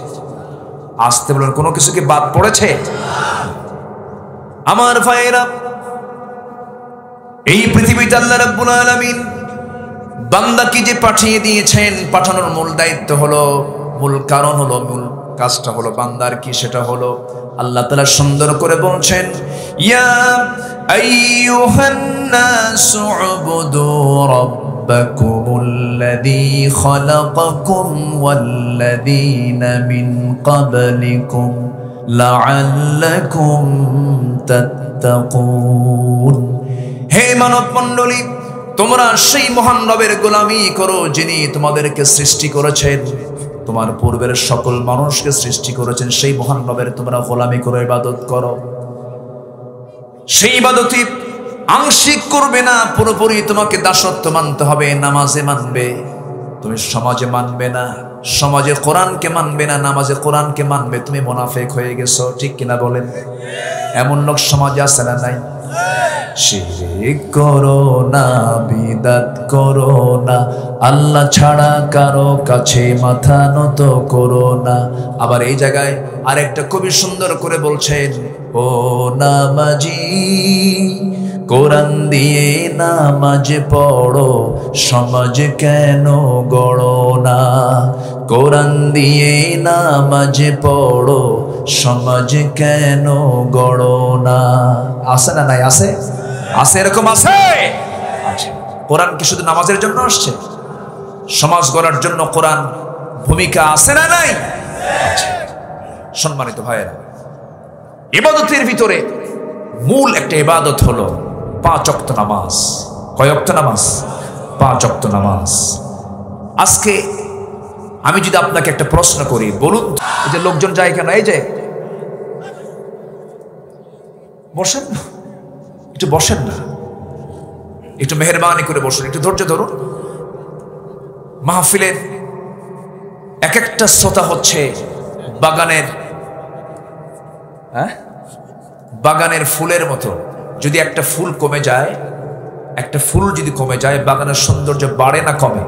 আসতে বলেন, কোনো কিছুকে বাদ পড়েছে? আমার ভাইয়েরা, এই পৃথিবীতে আল্লাহ রাব্বুল আলামিন বান্দাকে যে পাঠিয়ে দিয়েছেন, পাঠানোর মূল দায়িত্ব হলো, মূল কারণ হলো, মূল কাজটা হলো বান্দার কি? সেটা হলো আল্লাহ তাআলা সুন্দর করে বলছেন, ইয়া আইয়ুহান নাসু উবুদু রাব্বাকুম হুয়াল্লাযী খালাকাকুম ওয়াল্লাযীনা মিন ক্বাবলিকুম লাআল্লাকুম তাত্তাকুন। হে মানব মণ্ডলী, তোমরা সেই মহান রবের গোলামি করো যিনি তোমাদেরকে সৃষ্টি করেছেন, তোমার পূর্বের সকল মানুষকে সৃষ্টি করেছেন। সেই মহান রবের তোমরা গোলামি করো, ইবাদত করো। সেই ইবাদতই আংশিক করবে না, পুরোপুরি তোমাকে দাসত্ব মানতে হবে। নামাজে মানবে, তুমি সমাজে মানবে না। সমাজে কোরআনকে মানবে না, নামাজে কোরআনকে মানবে। তুমি মুনাফিক হয়ে গেছো, ঠিক কিনা বলেন? এমন লোক সমাজে আছে না নাই? শিরক করো না, বিদআত করো না, আল্লাহ ছাড়া কারো কাছে মাথা নত করো না। আবার এই জায়গায় আরেকটা কবি সুন্দর করে বলছেন, ও নামাজি কোরআন দিয়ে নামাজ পড়ো, সমাজ কেন গড়ো না। কোরআন দিয়ে নামাজ পড়ো, সমাজ কেন গড়ো না। আছে না নাই? আছে, আছে, এরকম আছে। আচ্ছা, কোরআন কি শুধু নামাজের জন্য আসছে? সমাজ গড়ার জন্য কোরআন ভূমিকা আছে না নাই? আচ্ছা, সম্মানিত ভাইয়েরা, ইবাদতের ভিতরে মূল একটা ইবাদত হলো 5 ওয়াক্ত নামাজ। কয় ওয়াক্ত নামাজ? 5 ওয়াক্ত নামাজ। আজকে আমি যদি আপনাকে একটা প্রশ্ন করি, বলুন এই যে লোকজন যায় কেন? এই যে বসেন না, একটু বসেন না, একটু মেহেরবানি করে বসুন, একটু ধৈর্য ধরুন। মাহফিলের এক একটা শ্রোতা হচ্ছে বাগানের ফুলের মতো। যদি একটা ফুল কমে যায়, একটা ফুল যদি কমে যায়, বাগানের সৌন্দর্য বাড়ে না কমে?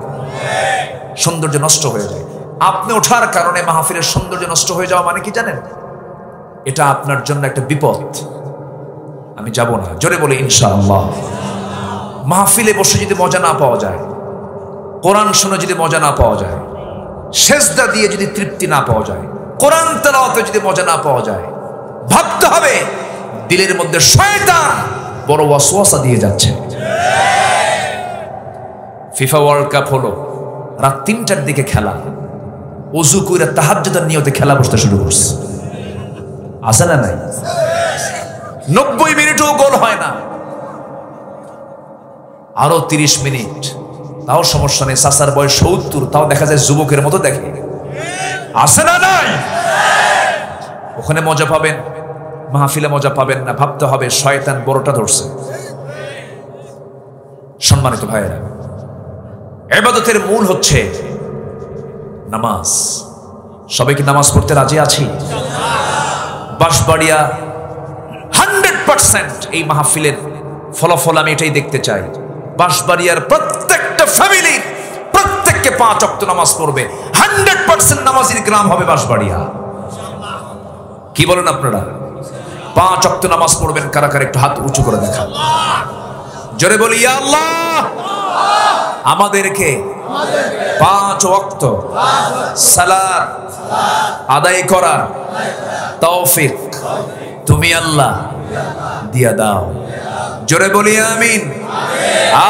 সৌন্দর্য নষ্ট হয়ে যায়। আপনি ওঠার কারণে মাহফিলের সৌন্দর্য নষ্ট হয়ে যাওয়া মানে কি জানেন? এটা আপনার জন্য একটা বিপদ। আমি যাব না, জোরে বলে ইনশাআল্লাহ। মাহফিলে বসে যদি মজা না পাওয়া যায়, কোরআন শুনে যদি মজা না পাওয়া যায়, সেজদা দিয়ে যদি তৃপ্তি না পাওয়া যায়, কোরআন তেলাওয়াতে যদি মজা না পাওয়া যায়, ভাবতে হবে দিলের মধ্যে শয়তান বড় ওয়াসওয়াসা দিয়ে যাচ্ছে। ফিফা ওয়ার্ল্ড কাপ হলো, রাত 3টার দিকে খেলা, ওযু কইরা তাহাজ্জুদের নিয়তে খেলা বসতে শুরু করছে। আছে না নাই? 90 মিনিটও গোল হয় না, আরো 30 মিনিট, তাও সমস্যা নেই। চাচার বয়স 70, তাও দেখা যায় যুবকের মতো দেখে। আছে না নাই? ওখানে মজা পাবেন, মাহফিলে মজা পাবেন না। ভাবতে হবে শয়তান বড়টা ধরছে। সম্মানিত ভাইয়েরা, ইবাদতের মূল হচ্ছে নামাজ। সবাই কি নামাজ পড়তে রাজি আছি? বাঁশবাড়িয়া 100% এই মাহফিলের ফলাফল আমি এটাই দেখতে চাই। বাঁশবাড়িয়ার প্রত্যেকটা ফ্যামিলি প্রত্যেককে 5 ওয়াক্ত নামাজ পড়বে। 100% নামাজির গ্রাম হবে বাঁশবাড়িয়া। কি বলেন আপনারা? 5 ওয়াক্ত নামাজ পড়বেন। কারা কারা একটু হাত উঁচু করে দেখান, জোরে বলি ইয়া আল্লাহ। আমাদেরকে 5 ওয়াক্ত সালাত আদায় করার তৌফিক তুমি আল্লাহ দিয়া দাও। জোরে বলি আমিন,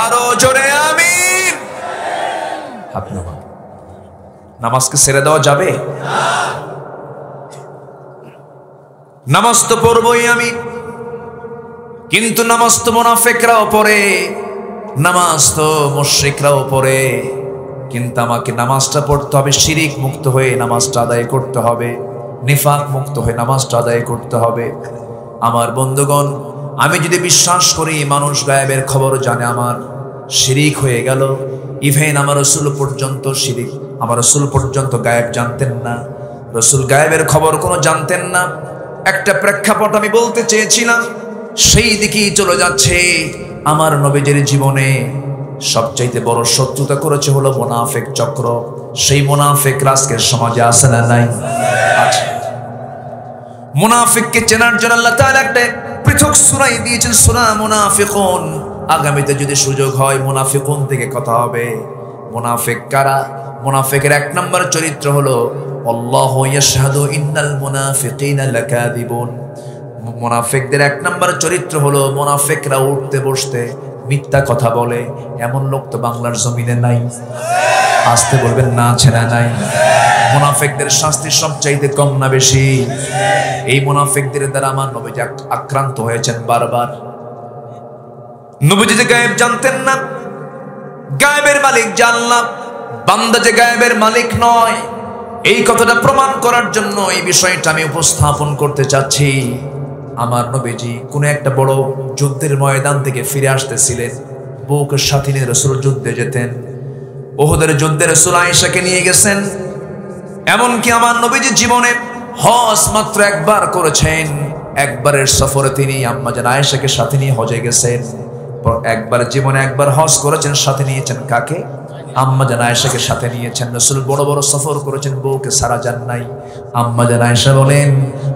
আরো জোরে আমিন। হাত নামান। নামাজকে ছেড়ে দেওয়া যাবে? নামাজ তো পড়বই আমি, কিন্তু নামাজ তো মুনাফিকরাও পড়ে, নামাজ তো মুশরিকরাও পড়ে। কিন্তু আমাকে নামাজটা পড়তে হবে শিরিক মুক্ত হয়ে, নামাজটা আদায় করতে হবে নিফাক মুক্ত হয়ে, নামাজটা আদায় করতে হবে। আমার বন্ধুগণ, আমি যদি বিশ্বাস করি মানুষ গায়েবের খবর জানে, আমার শিরিক হয়ে গেল। ইভেন আমার রাসূল পর্যন্ত শিরিক, আমার রাসূল পর্যন্ত গায়েব জানতেন না। রাসূল গায়েবের খবর কোনো জানতেন না। একটা প্রেক্ষাপট আমি বলতে চেয়েছিলাম, সেই দিকেই চলে যাচ্ছে। আমার নবীজির জীবনে সবচাইতে বড় শত্রুতা করেছে হলো মুনাফিক চক্র। সেই মুনাফিক আজকের সমাজে আছে না নাই? আছে। মুনাফিককে চেনার জন্য আল্লাহ তাআলা একটা পৃথক সূরা দিয়েছেন, সূরা মুনাফিকুন। আগামীতে যদি সুযোগ হয় মুনাফিকুন থেকে কথা হবে। মুনাফিক কারা? মুনাফিকের 1 নম্বর চরিত্র হলো আল্লাহু ইয়াশহাদু ইন্নাল মুনাফিকিনা লাকাযিবুন। মুনাফিকদের 1 নম্বর চরিত্র হলো মুনাফিকরা উঠতে বসতে মিথ্যা কথা বলে, এমন লোক তো বাংলার জমিনে নাই। আসতে বলবেন না, আছে না নাই? মুনাফিকদের শাস্তি সবচাইতে কম না বেশি? এই মুনাফিকদের দ্বারা আমার নবীজি আক্রান্ত হয়েছেন বারবার। নবীজি যে গায়েব জানতেন না, গায়েবের মালিক জানলাম, বান্দা যে গায়েবের মালিক নয়, এই কথাটা প্রমাণ করার জন্য এই বিষয়টা আমি উপস্থাপন করতে চাচ্ছি। আমার নবীজি কোন একটা বড় যুদ্ধের ময়দান থেকে ফিরে আসতেছিলেন, বউকে সাথে নিয়ে রাসূল যুদ্ধে যেতেন। উহুদের যুদ্ধে রাসূল আয়েশাকে নিয়ে গেছেন। এমনকি আমার নবীজি জীবনে হজ মাত্র একবার করেছেন। একবারের সফরে তিনি আম্মাজান আয়েশাকে সাথে নিয়ে হজে গেছেন। একবার জীবনে একবার হজ করেছেন, সাথে নিয়েছেন কাকে? আম্মাজান আয়েশাকে সাথে নিয়েছেন। রাসূল বড় বড় সফর করেছেন, বউকে সারা যান নাই। আম্মাজান আয়েশা বলেন,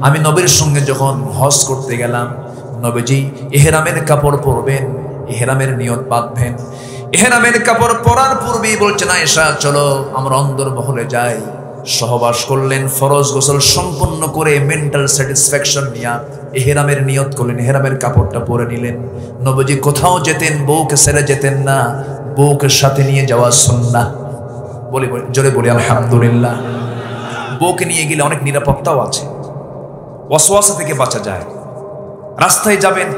আমি নবীর সঙ্গে যখন হজ করতে গেলাম, নবীজি ইহরামের কাপড় পরবেন, ইহরামের নিয়ত বাঁধবেন। ইহরামের কাপড় পরার পূর্বেই বলছেন, আয়েশা চলো আমরা অন্দরমহলে যাই। সহবাস করলেন, ফরজ গোসল সম্পন্ন করে মেন্টাল স্যাটিসফ্যাকশন নিয়ে ইহরামের নিয়ত করলেন, ইহরামের কাপড়টা পরে নিলেন। নবীজি কোথাও যেতেন বউকে ছেড়ে যেতেন না, বউকে সাথে নিয়ে যাওয়া সুন্নাহ। বলি জোরে বলি আলহামদুলিল্লাহ। বউকে নিয়ে গেলে অনেক নিরাপত্তাও আছে, ওয়াসওয়াসা থেকে বাঁচা যায়। রাস্তায় যাবেন,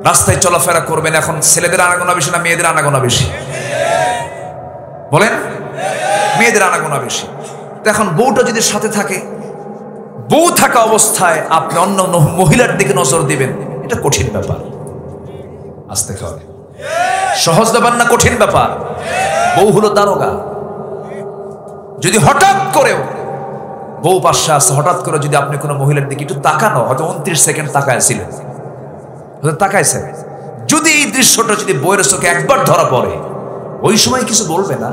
রাস্তায় চলাফেরা করবেন, এখন ছেলেদের আনাগোনা বেশি না মেয়েদের আনাগোনা বেশি? বলেন, মেয়েদের আনাগোনা বেশি। তো এখন বউটা যদি সাথে থাকে, বউ থাকা অবস্থায় আপনি অন্য মহিলার দিকে নজর দিবেন, এটা কঠিন ব্যাপার। আসতে হবে, সহজ ব্যাপার না, কঠিন ব্যাপার। বউ হলো দারোগা। যদি হঠাৎ করেও বউ পাশে আসে, হঠাৎ করে যদি আপনি কোনো মহিলার দিকে একটু তাকানো, হয়তো 29 সেকেন্ড তাকাইছিলেন, তাকাইছেন, যদি এই দৃশ্যটা যদি বউয়ের চোখে একবার ধরা পড়ে, ওই সময় কিছু বলবে না।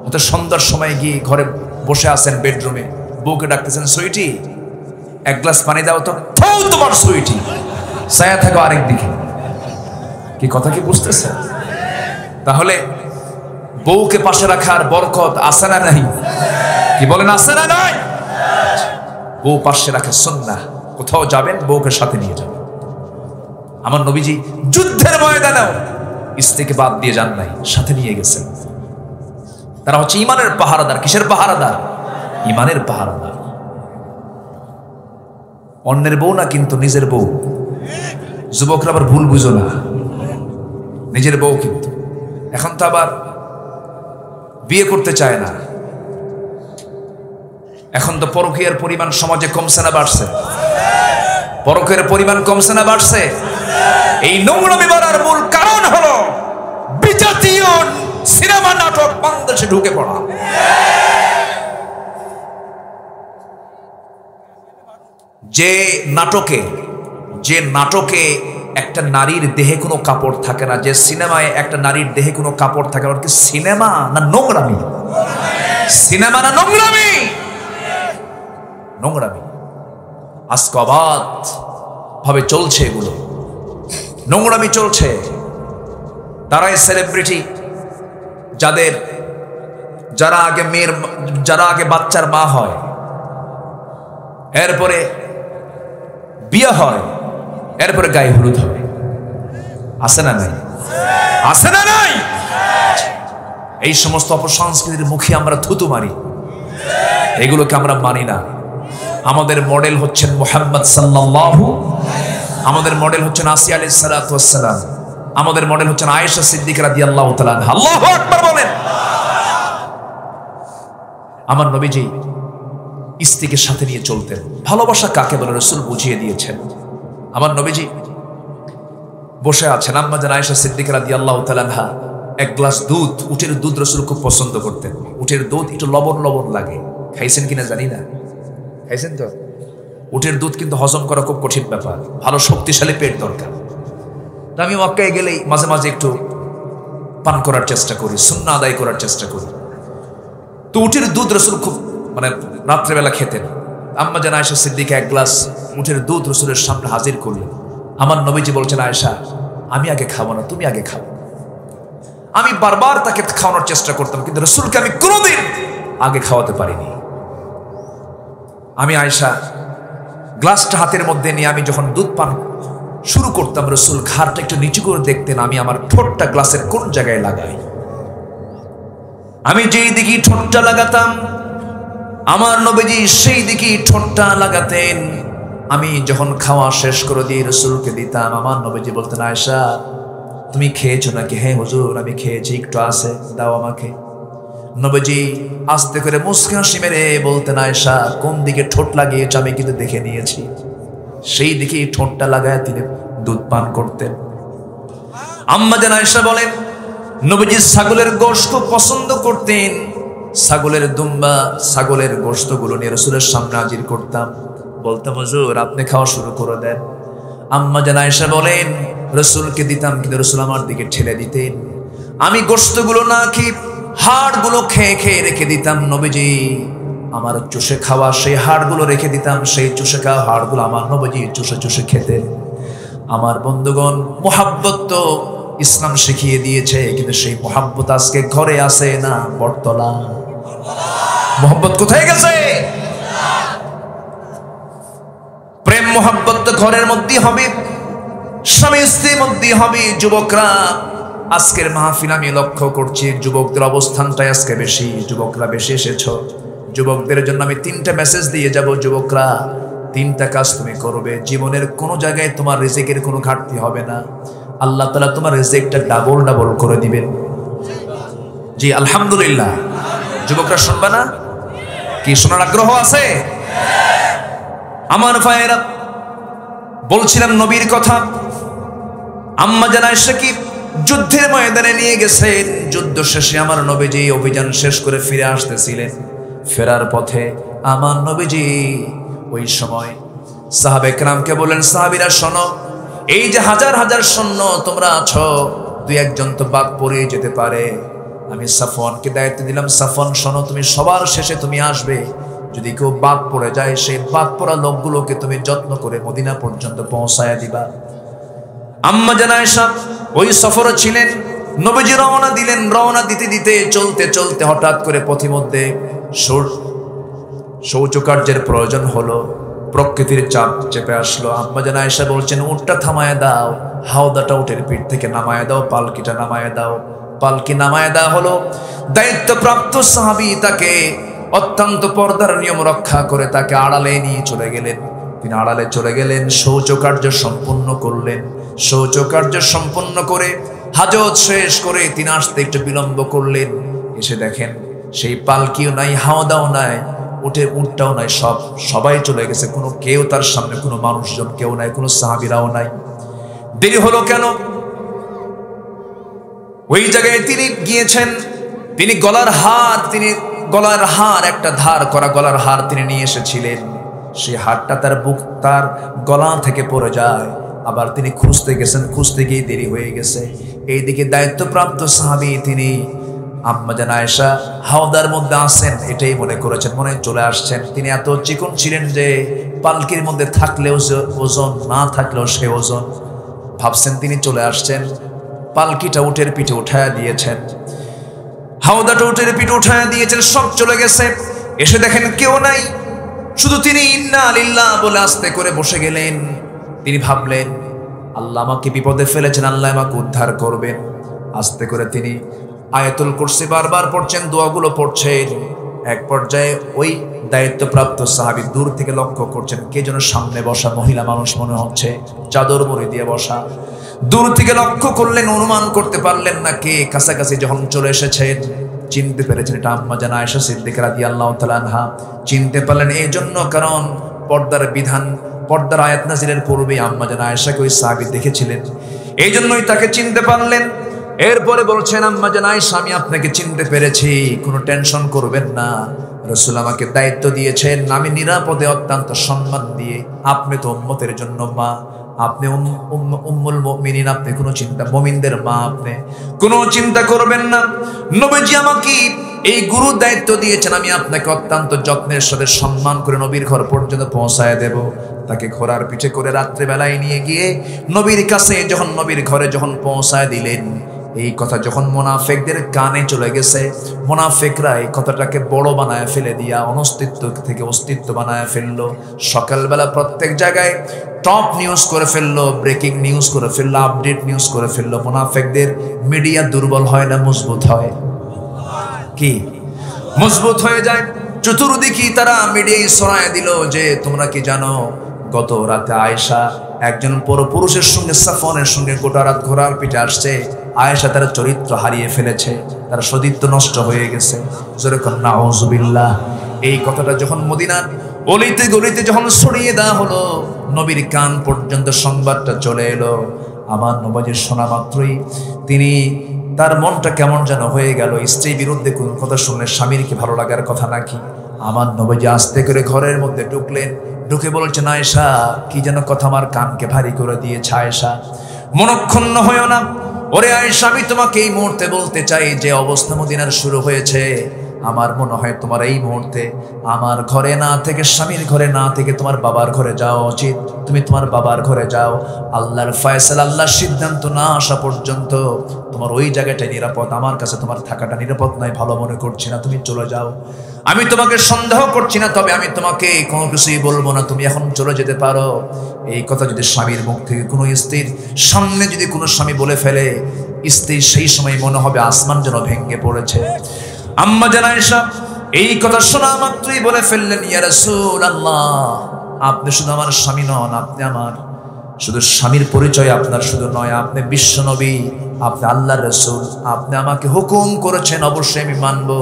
হয়তো সন্ধ্যার সময় গিয়ে ঘরে বসে আছেন বেডরুমে, বউকে ডাকতেছেন, সুইটি এক গ্লাস পানি দাও তো। তোমার সুইটি ছায়া থাকো আরেক দিকে। কি কথা কি বুঝতেছেন? তাহলে বউকে পাশে রাখার বরকত আছে না নাই? কি বলেন, আছে না নাই? বউ পাশে রাখা সুন্নাহ। কোথাও যাবেন বউকে সাথে নিয়ে যাবেন। আমার নবীজি যুদ্ধের ময়দানেও স্ত্রীকে বাদ দিয়ে যান নাই, সাথে নিয়ে গেছেন। তারা হচ্ছে ইমানের পাহারাদার। কিসের পাহারাদার? ইমানের পাহারাদার। অন্যের বউ না, কিন্তু নিজের বউ। যুবকরা আবার ভুল বুঝো না, নিজের বউ কিন্তু। এখন তো আবার বিয়ে করতে চায় না। এখন তো পরকীয়ার পরিমাণ সমাজে কমছে না বাড়ছে? পরকীয়ার পরিমাণ কমছে না বাড়ছে? এই নোংরামি বাড়ার মূল কারণ হলো বিজাতীয় সিনেমা নাটক বাংলাদেশে ঢুকে পড়া। যে নাটকে একটা নারীর দেহে কোনো কাপড় থাকে না, যে সিনেমায় একটা নারীর দেহে কোনো কাপড় থাকে না, কি সিনেমা না নোংরামি? সিনেমা না নোংরামি? নোংরামি। আজকে অবাধ ভাবে চলছে এগুলো, নোংরামি চলছে। তারাই সেলিব্রিটি যারা আগে বাচ্চার মা হয়, এরপরে বিয়ে হয়, এরপরে গায়ে হলুদ হবে। আছে না নাই? আছে না নাই? এই সমস্ত অপসংস্কৃতির মুখে আমরা থুতু মারি, এগুলোকে আমরা মানি না। আমাদের মডেল হচ্ছেন মুহাম্মদ সাল্লাল্লাহু, আমাদের মডেল হচ্ছেন আসিয়া আলাইহিস সালাতু ওয়াস সালাম, আমাদের মডেল হচ্ছেন আয়েশা সিদ্দিকা রাদিয়াল্লাহু তাআলা আনহা। আল্লাহু আকবার বলেন। আমার নবীজি স্ত্রীকে সাথে নিয়ে চলতেন। ভালোবাসা কাকে বলে রাসূল বুঝিয়ে দিয়েছেন। আমার নবীজি বসে আছেন, আম্মাজান আয়েশা সিদ্দিকা রাদিয়াল্লাহু তাআলা আনহা এক গ্লাস দুধ, উটের দুধ রাসূল খুব পছন্দ করতেন। উটের দুধ একটু লবণ লবণ লাগে, খাইছেন কিনা জানি না, খাইছেন তো? উটের দুধ কিন্তু হজম করা খুব কঠিন ব্যাপার, ভালো শক্তিশালী পেট দরকার। তো আমি মক্কায় গেলেই মাঝে মাঝে একটু পান করার চেষ্টা করি, সুন্নাহ আদায় করার চেষ্টা করি। তো উটের দুধ রাসূল খুব রাত্রেবেলা খেতেন। আম্মাজান আয়েশা সিদ্দিকা এক গ্লাস উটের দুধ রাসূলের সামনে হাজির করলেন। আমার নবীজি বলছেন, আয়েশা আমি আগে খাবো না, তুমি আগে খাও। আমি বারবার তাকে খাওয়ানোর চেষ্টা করতাম, কিন্তু রাসূলকে আমি কোনোদিন আগে খাওয়াতে পারিনি। আমি আয়েশা গ্লাসটা হাতের মধ্যে নিয়ে আমি যখন দুধ পান শুরু করতাম, রসুল ঘাড়টা একটু নিচু করে দেখতেন, আমি আমার ঠোঁটটা গ্লাসের কোন জায়গায় লাগাই। আমি যেই দিকে ঠোঁটটা লাগাতাম আমার নবীজি সেই দিকে ঠোঁটটা লাগাতেন। আমি যখন খাওয়া শেষ করে দিয়ে রসুলকে দিতাম, আমার নবীজি বলতেন, আয়েশা তুমি খেয়েছো নাকি? হ্যাঁ হুজুর আমি খেয়েছি, একটু আছে দাও আমাকে। নবীজি আস্তে করে মুস্কি হাসি মেরে বলতেন, আয়েশা কোন দিকে ঠোঁট লাগিয়েছ আমি কিন্তু দেখে নিয়েছি। সেই দিকে ঠোঁটটা লাগায় তিনি দুধ পান করতেন। আম্মা জান আয়েশা বলেন, নবীজি ছাগলের গোশত পছন্দ করতেন। ছাগলের দুম্বা, ছাগলের গোশতগুলো নিয়ে রসুলের সামনে হাজির করতাম, বলতাম হুজুর আপনি খাওয়া শুরু করে দেন। আম্মা জান আয়েশা বলেন, রসুলকে দিতাম কিন্তু রসুল আমার দিকে ঠেলে দিতেন। আমি গোশতগুলো না খেয়ে হাড়গুলো খেয়ে খেয়ে রেখে দিতাম। নবীজি আমার চুষে খাওয়া সেই হাড়গুলো রেখে দিতাম, সেই চুষে খাওয়া হাড়গুলো আমার নবীজি চুষে চুষে খেতেন। আমার বন্ধুগণ, মোহাব্বত তো ইসলাম শিখিয়ে দিয়েছে, কিন্তু সেই মোহাব্বত আজকে ঘরে আসে না, বটতলা। মোহাব্বত কোথায় গেছে? প্রেম মোহাব্বত তো ঘরের মধ্যে হবে, স্বামী স্ত্রীর মধ্যে হবে। যুবকরা আজকের মাহফিল আমি লক্ষ্য করছি, যুবকদের অবস্থানটাই আজকে বেশি, যুবকরা বেশি এসেছ। যুবকদের জন্য আমি 3টা মেসেজ দিয়ে যাব। যুবকরা 3টা কাজ তুমি করবে, জীবনের কোনো জায়গায় তোমার রিজিকের কোনো ঘাটতি হবে না। আল্লাহ তাআলা তোমার রিজিকটা ডাবল ডাবল করে দিবেন। জি আলহামদুলিল্লাহ। যুবকরা শুনবে না? কি শোনার আগ্রহ আছে? আমার ভাইয়েরা, বলছিলাম নবীর কথা। আম্মা জান আয়েশা কি যুদ্ধের ময়দানে নিয়ে গেছেন। যুদ্ধ শেষে আমার নবীজি অভিযান শেষ করে ফিরে আসতেছিলেন। ফেরার পথে আমার নবীজি ওই সময় সাহাবে কেরামকে বলেন, সাহাবীরা শোনো, এই যে হাজার হাজার সৈন্য তোমরা আছো, 2-1 তো বাদ পড়ে যেতে পারে। আমি সাফওয়ানকে দায়িত্ব দিলাম, সাফওয়ান শোনো, তুমি সবার শেষে তুমি আসবে। যদি কেউ বাদ পড়ে যায়, সেই বাদ পড়া লোকগুলোকে তুমি যত্ন করে মদিনা পর্যন্ত পৌঁছায়া দিবা। আম্মা জান আয়েশা ওই সফরে ছিলেন। নবীজি রওনা দিলেন। রওনা দিতে দিতে চলতে চলতে হঠাৎ করে পথিমধ্যে শৌচকার্যের প্রয়োজন হলো, প্রকৃতির চাপ চেপে আসলো। আম্মা জান আয়েশা বলছেন, উটটা থামায় দাও, হাওদাটা উটের পিঠ থেকে নামায় দাও, পালকিটা নামায় দাও। পালকি নামায় দেওয়া হলো। দায়িত্বপ্রাপ্ত সাহাবী তাকে অত্যন্ত পর্দার নিয়ম রক্ষা করে তাকে আড়ালে নিয়ে চলে গেলেন। তিনি আড়ালে চলে গেলেন, শৌচকার্য সম্পূর্ণ করলেন। শৌচকার্য সম্পন্ন করে হাজত শেষ করে তিনি আসতে একটু বিলম্ব করলেন। এসে দেখেন সেই পালকিও নাই, হাওদাও নাই, উটটাও নাই, সবাই চলে গেছে। কেউ তার সামনে, কোনো মানুষজন কেউ নাই, কোনো সাহাবীরাও নাই। দেরি হলো কেন? ওই জায়গায় তিনি গিয়েছেন, তিনি গলার হার একটা ধার করা গলার হার তিনি নিয়ে এসেছিলেন। সেই হারটা তার গলা থেকে পড়ে যায়। আবার তিনি খুঁজতে গেছেন, খুঁজতে গিয়ে দেরি হয়ে গেছে। এইদিকে দায়িত্বপ্রাপ্ত সাহাবী তিনি আম্মা জান আয়েশা হাওদার মধ্যে আসেন এটাই মনে করেছেন, মনে চলে আসছেন। তিনি এত চিকন ছিলেন যে পালকির মধ্যে থাকলেও যে ওজন, না থাকলেও সে ওজন। ভাবছেন তিনি চলে আসছেন, পালকিটা উটের পিঠে উঠায়া দিয়েছেন, হাওদাটা উটের পিঠে উঠায়া দিয়েছেন, সব চলে গেছে। এসে দেখেন কেউ নাই, শুধু তিনি ইন্না লিল্লাহ বলে আস্তে করে বসে গেলেন। তিনি ভাবলেন, আল্লাহ আমাকে বিপদে ফেলেছেন, আল্লাহ আমাকে উদ্ধার করবেন। আস্তে করে তিনি আয়াতুল কুরসি বারবার পড়ছেন, দোয়াগুলো পড়ছেন। এক পর্যায়ে ওই দায়িত্বপ্রাপ্ত সাহাবী দূর থেকে লক্ষ্য করছেন, কে যেন সামনে বসা মহিলা মানুষ মনে হচ্ছে, চাদর মুড়ি দিয়ে বসা। দূর থেকে লক্ষ্য করলেন, অনুমান করতে পারলেন না কে। কাছাকাছি যখন চলে এসেছেন চিনতে পেরেছেন এটা আম্মা জান আয়েশা সিদ্দিকা রাদিয়াল্লাহু তাআলা আনহা। চিনতে পারলেন এই জন্য কারণ পর্দার আয়াত নাযিলের পূর্বে আম্মা জান আয়েশাকে ওই সাহাবী দেখেছিলেন, এই জন্যই তাকে চিনতে পারলেন। এরপরে বলছেন, আম্মা জান আয়েশা আমি আপনাকে চিনতে পেরেছি, কোনো টেনশন করবেন না। রাসূল আমাকে দায়িত্ব দিয়েছেন, আমি নিরাপদে অত্যন্ত সম্মান দিয়ে, আপনি তো উম্মতের জন্য মা, আপনি উম্মুল মুমিনিন, আপনি কোনো চিন্তা, মুমিনদের মা, আপনি কোনো চিন্তা করবেন না। নবীজি আমাকে এই গুরু দায়িত্ব দিয়েছেন, আমি আপনাকে অত্যন্ত যত্নের সাথে সম্মান করে নবীর ঘর পর্যন্ত পৌঁছায় দেব। তাকে ঘোড়ার পিঠে করে রাত্রে বেলায় নিয়ে গিয়ে নবীর কাছে যখন নবীর ঘরে যখন পৌঁছায় দিলেন, এই কথা যখন মুনাফিকদের কানে চলে গেছে, মুনাফিকরা এই কথাটাকে বড় বানায় ফেলে দিয়া অনস্তিত্ব থেকে অস্তিত্ব বানায় ফেললো। সকালবেলা প্রত্যেক জায়গায় টপ নিউজ করে ফেললো, ব্রেকিং নিউজ করে ফেললো, আপডেট নিউজ করে ফেললো। মুনাফিকদের মিডিয়া দুর্বল হয় না মজবুত হয়? কি মজবুত হয়ে যায়। চতুর্দিকে তারা মিডিয়ায় ছড়ায় দিল যে তোমরা কি জানো গত রাতে আয়েশা একজন পরপুরুষের সঙ্গে সাফওয়ানের সঙ্গে গোটা রাত ঘোড়ার পিঠে আসছে। আয়েশা তার চরিত্র হারিয়ে ফেলেছে, তার সতীত্ব নষ্ট হয়ে গেছে। যেরকম নাউজুবিল্লাহ। এই কথাটা যখন মদিনার অলিতে গলিতে যখন ছড়িয়ে দেওয়া হলো, নবীর কান পর্যন্ত সংবাদটা চলে এলো। আমার নবীর শোনা মাত্রই তার মনটা কেমন যেন হয়ে গেল। স্ত্রীর বিরুদ্ধে কোন কথা শুনলে স্বামীর কি ভালো লাগার কথা নাকি? আমার নবী আস্তে করে ঘরের মধ্যে ঢুকলেন, ঢুকে বলছেন আয়েশা কি যেন কথা আমার কানকে ভারী করে দিয়েছে। আয়েশা মনক্ষুণ্ণ হয়েও না। ওরে আয়েশা, আমি তোমাকে এই মুহূর্তে বলতে চাই যে অবস্থা মদিনার শুরু হয়েছে, আমার মনে হয় তোমার এই মুহূর্তে আমার ঘরে না থেকে, স্বামীর ঘরে না থেকে তোমার বাবার ঘরে যাওয়া উচিত। তুমি তোমার বাবার ঘরে যাও। আল্লাহর ফয়সালা, আল্লাহর সিদ্ধান্ত না আসা পর্যন্ত তোমার ওই জায়গাটাই নিরাপদ। আমার কাছে তোমার থাকাটা নিরাপদ নয়, ভালো মনে করছি না, তুমি চলে যাও। আমি তোমাকে সন্দেহ করছি না, তবে আমি তোমাকে কোনো কিছুই বলবো না, তুমি এখন চলে যেতে পারো। এই কথা যদি স্বামীর মুখ থেকে কোনো স্ত্রীর সামনে যদি কোনো স্বামী বলে ফেলে, স্ত্রীর সেই সময় মনে হবে আসমান যেন ভেঙে পড়েছে। আম্মা জান আয়েশা এই কথা শোনা মাত্রই বলে ফেললেন, ইয়া রাসূলুল্লাহ, আপনি শুধু আমার স্বামী নন, আপনি আমার শুধু স্বামীর পরিচয় আপনার শুধু নয়, আপনি বিশ্ব নবী, আপনি আল্লাহর রাসূল। আপনি আমাকে হুকুম করেছেন, অবশ্যই আমি মানবো।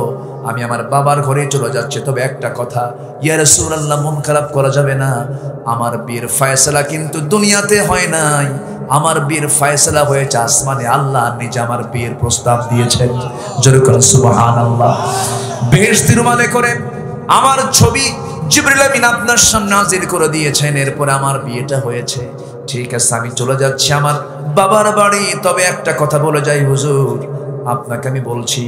আমি আমার বাবার ঘরে চলে যাচ্ছি, তবে একটা কথা, ইয়া রাসূলুল্লাহ, মন খারাপ করা যাবে না। আমার বিয়ের ফয়সালা কিন্তু দুনিয়াতে হয় নাই, আমার বিয়ের ফয়সালা হয়েছে আসমানে। আল্লাহ নিজে আমার বিয়ের প্রস্তাব দিয়েছেন। জোরে করে সুবহানাল্লাহ। বেহেশতের রুমালে করে আমার ছবি জিবরিল আমিন আপনার সামনে হাজির করে দিয়েছেন, এরপরে আমার বিয়েটা হয়েছে। ঠিক আছে, আমি চলে যাচ্ছি আমার বাবার বাড়ি, তবে একটা কথা বলে যাই হুজুর, আপনাকে আমি বলছি,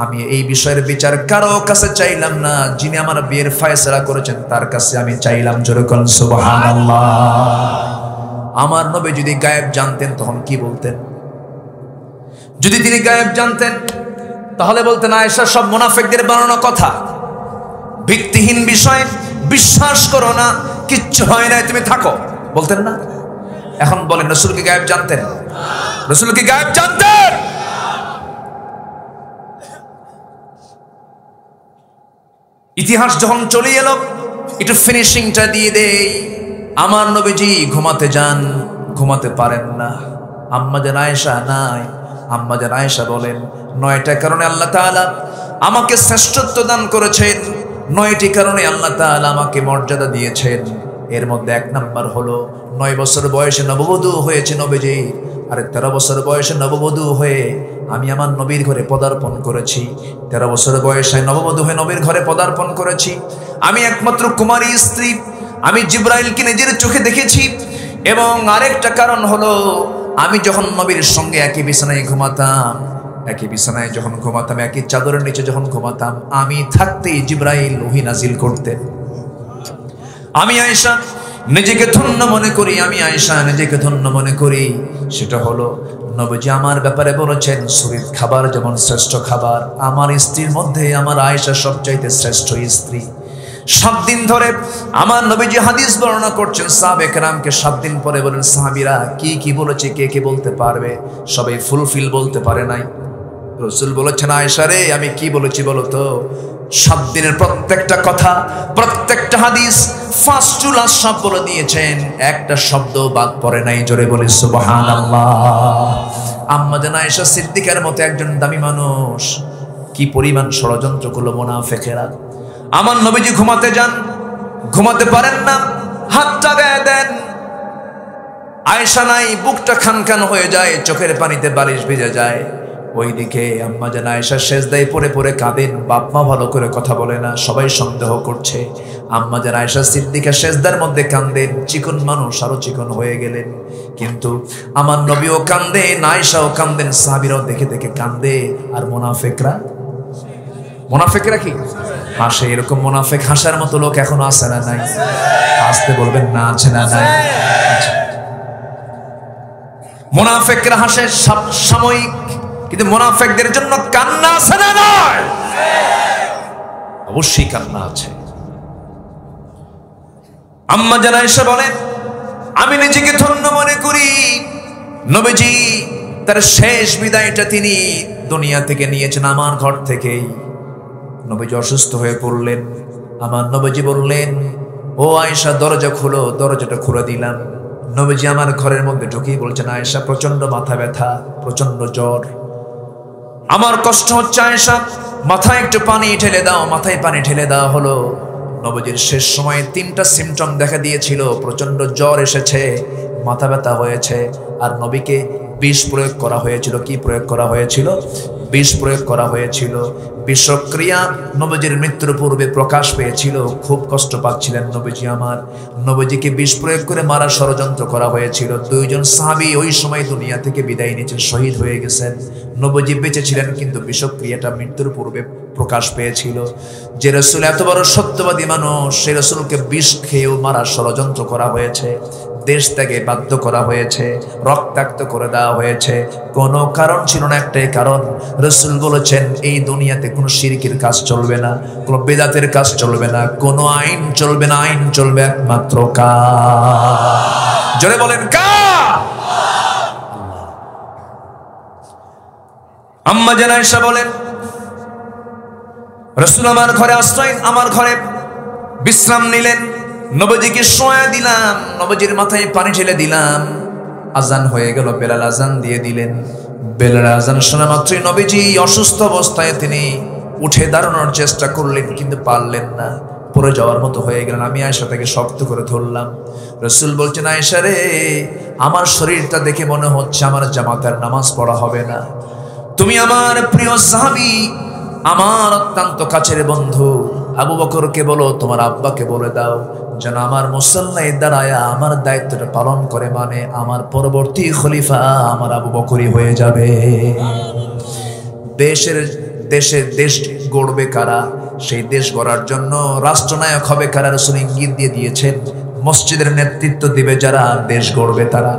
আমি এই বিষয়ের বিচার কারো কাছে চাইলাম না, যিনি আমার বিয়ের ফয়সালা করেছেন তার কাছে আমি চাইলাম। জোরে করে সুবহানাল্লাহ। আমার নবী যদি গায়েব জানতেন তখন কি বলতেন? যদি তিনি গায়েব জানতেন তাহলে বলতেন আয়েশা সব মুনাফিকদের বানানো কথা, ভিত্তিহীন বিষয়, বিশ্বাস করো না, কিচ্ছু হয় না, তুমি থাকো, বলতেন না? এখন বলেন রাসূল কি গায়েব জানতেন? রাসূল কি গায়েব জানতেন? ইতিহাস যখন চলে এলো, একটু ফিনিশিংটা দিয়ে দেই। আমার নবীজি ঘুমাতে যান, ঘুমাতে পারেন না। আম্মা জান আয়েশা নাই। আম্মা জান আয়েশা বলেন, 9টা কারণে আল্লাহ তাআলা আমাকে শ্রেষ্ঠত্ব দান করেছেন, 9টি কারণে আল্লাহ তাআলা আমাকে মর্যাদা দিয়েছেন। এর মধ্যে 1 নাম্বার হলো 9 বছর বয়সে নববধূ হয়েছে নবীজি, আর 13 বছর বয়সে নববধূ হয়ে আমি আমার নবীর ঘরে পদার্পণ করেছি। 13 বছর বয়সে নববধূ হয়ে নবীর ঘরে পদার্পণ করেছি। আমি একমাত্র কুমারী স্ত্রী, আমি জিবরাইলকে নিজের চোখে দেখেছি। এবং আরেকটা কারণ হলো, আমি যখন নবীর সঙ্গে একই বিছানায় ঘুমাতাম, একই বিছানায় যখন ঘুমাতাম, একই চাদরের নিচে যখন ঘুমাতাম, আমি থাকতেই জিবরাইল ওহী নাজিল করতেন। আমি আয়েশা নিজেকে ধন্য মনে করি, আমি আয়েশা নিজেকে ধন্য মনে করি। সেটা হলো নবীজি আমার ব্যাপারে বলেছেন, শরীর খাবার যেমন শ্রেষ্ঠ খাবার, আমার স্ত্রীর মধ্যে আমার আয়েশা সবচাইতে শ্রেষ্ঠ স্ত্রী। 7 দিন ধরে আমার নবীজি হাদিস বর্ণনা করছেন, সাহাবে কেরামকে 7 দিন পরে বলেন, সাহাবীরা কি কি বলেছে কে কে বলতে পারবে? সবাই ফুলফিল বলতে পারে নাই। রাসূল বলেছেন, আয়েশা রে আমি কি বলেছি বলো তো? 7 দিনের প্রত্যেকটা কথা, প্রত্যেকটা হাদিস ফার্স্ট টু লাস্ট সব বলে দিয়েছেন, একটা শব্দ বাদ পড়ে নাই। জোরে বলি সুবহানাল্লাহ। আম্মা জান আয়েশা সিদ্দিকার মতো একজন দামি মানুষ, কি পরিমাণ ষড়যন্ত্র করলো মুনাফিকেরা। আমার নবীজি ঘুমাতে যান, ঘুমাতে পারেন না, হাতটা গায়ে দেন, আয়েশা নাই, বুকটা খানখান হয়ে যায়, চোখের পানিতে বালিশ ভিজে যায়। ওইদিকে আম্মা জান আয়েশা সেজদায় পড়ে পড়ে কাঁদেন, বাপ মা ভালো করে কথা বলে না, সবাই সন্দেহ করছে। আম্মা জান আয়েশা সিদ্দিকা সেজদার মধ্যে কাঁদেন, চিকন মানুষ আরো চিকন হয়ে গেলেন। কিন্তু আমার নবীও কাঁদেন, আয়েশাও কাঁদেন, সাহাবীরাও দেখে দেখে কাঁদে। আর মুনাফিকরা কি হাসে? এরকম মুনাফিক হাসার মতো লোক এখনো আছে না নাই? আসতে বলবেন না, আছে না নাই? মুনাফিকরা হাসে সাময়িক, কিন্তু মুনাফিকদের জন্য কান্না আছে না নয়? অবশ্যই কান্না আছে। আম্মা জান আয়েশা বলেন, আমি নিজেকে ধন্য মনে করি, নবীজি তার শেষ বিদায়টা তিনি দুনিয়া থেকে নিয়েছেন আমার ঘর থেকেই। নবীজি অসুস্থ হয়ে পড়লেন, আমার নবীজি বললেন, ও আয়েশা দরজা খুলো। দরজাটা খুলে দিলাম। নবীজি আমার ঘরের মধ্যে ঢুকিয়ে বলছেন, আয়েশা প্রচন্ড মাথা ব্যথা, প্রচন্ড জ্বর, আমার কষ্ট হচ্ছে আয়েশা, মাথায় একটু পানি ঢেলে দাও। মাথায় পানি ঢেলে দেওয়া হলো। নবীজির শেষ সময়ে 3টা সিমটম দেখা দিয়েছিল। প্রচন্ড জ্বর এসেছে, মাথা ব্যথা হয়েছে, আর নবীকে বিষ প্রয়োগ করা হয়েছিল। কি প্রয়োগ করা হয়েছিল? বিষ প্রয়োগ করা হয়েছিল। বিষক্রিয়া নবীজির মৃত্যুর পূর্বে প্রকাশ পেয়েছিল। খুব কষ্ট পাচ্ছিলেন নবীজি আমার। নবীজিকে বিষ প্রয়োগ করে মারার ষড়যন্ত্র করা হয়েছিল। 2 জন সাহাবী ওই সময় দুনিয়া থেকে বিদায় নিয়েছেন, শহীদ হয়ে গেছেন। নবীজি বেঁচে ছিলেন, কিন্তু বিষক্রিয়াটা মৃত্যুর পূর্বে প্রকাশ পেয়েছিল। যে রাসূল এত বড় সত্যবাদী মানুষ, সেই রাসূলকে বিষ খেয়েও মারার ষড়যন্ত্র করা হয়েছে, দেশ ত্যাগে বাধ্য করা হয়েছে, রক্তাক্ত করে দেওয়া হয়েছে। কোনো কারণ ছিল না, একটাই কারণ, রাসূল বলেছেন এই দুনিয়াতে কোনো শিরকের কাজ চলবে না, কোনো বিদআতের কাজ চলবে না, কোনো আইন চলবে না। আইন চলবে একমাত্র কার? জোরে বলেন কার? আম্মা জান আয়েশা বলেন, রাসূল আমার ঘরে আশ্রয়, আমার ঘরে বিশ্রাম নিলেন। নবীজিকে শোয়া দিলাম, নবীজির মাথায় পানি ঢেলে দিলাম। আজান হয়ে গেল, বেলাল আজান দিয়ে দিলেন। বেলাল আজান শোনা মাত্রই নবীজি অসুস্থ অবস্থায় তিনি উঠে দাঁড়ানোর চেষ্টা করলেন, কিন্তু পারলেন না, পড়ে যাওয়ার মতো হয়ে গেলেন। আমি আয়েশা তাকে শক্ত করে ধরলাম। রাসূল বলছেন, আয়েশা রে, আমার শরীরটা দেখে মনে হচ্ছে আমার জামাতের নামাজ পড়া হবে না। তুমি আমার প্রিয় সাহাবী, আমার অত্যন্ত কাছের বন্ধু, আবু বকরকে বলো, তোমার আব্বাকে বলে দাও যেন আমার মুসল্লায় দাঁড়ায় আমার দায়িত্বটা পালন করে, মানে আমার পরবর্তী খলিফা আমার আবু বকরই হয়ে যাবে। দেশ গড়বে কারা? সেই দেশ গড়ার জন্য রাষ্ট্রনায়ক হবে কারা? রাসূল ইঙ্গিত দিয়ে দিয়েছেন, মসজিদের নেতৃত্ব দিবে যারা, দেশ গড়বে তারা।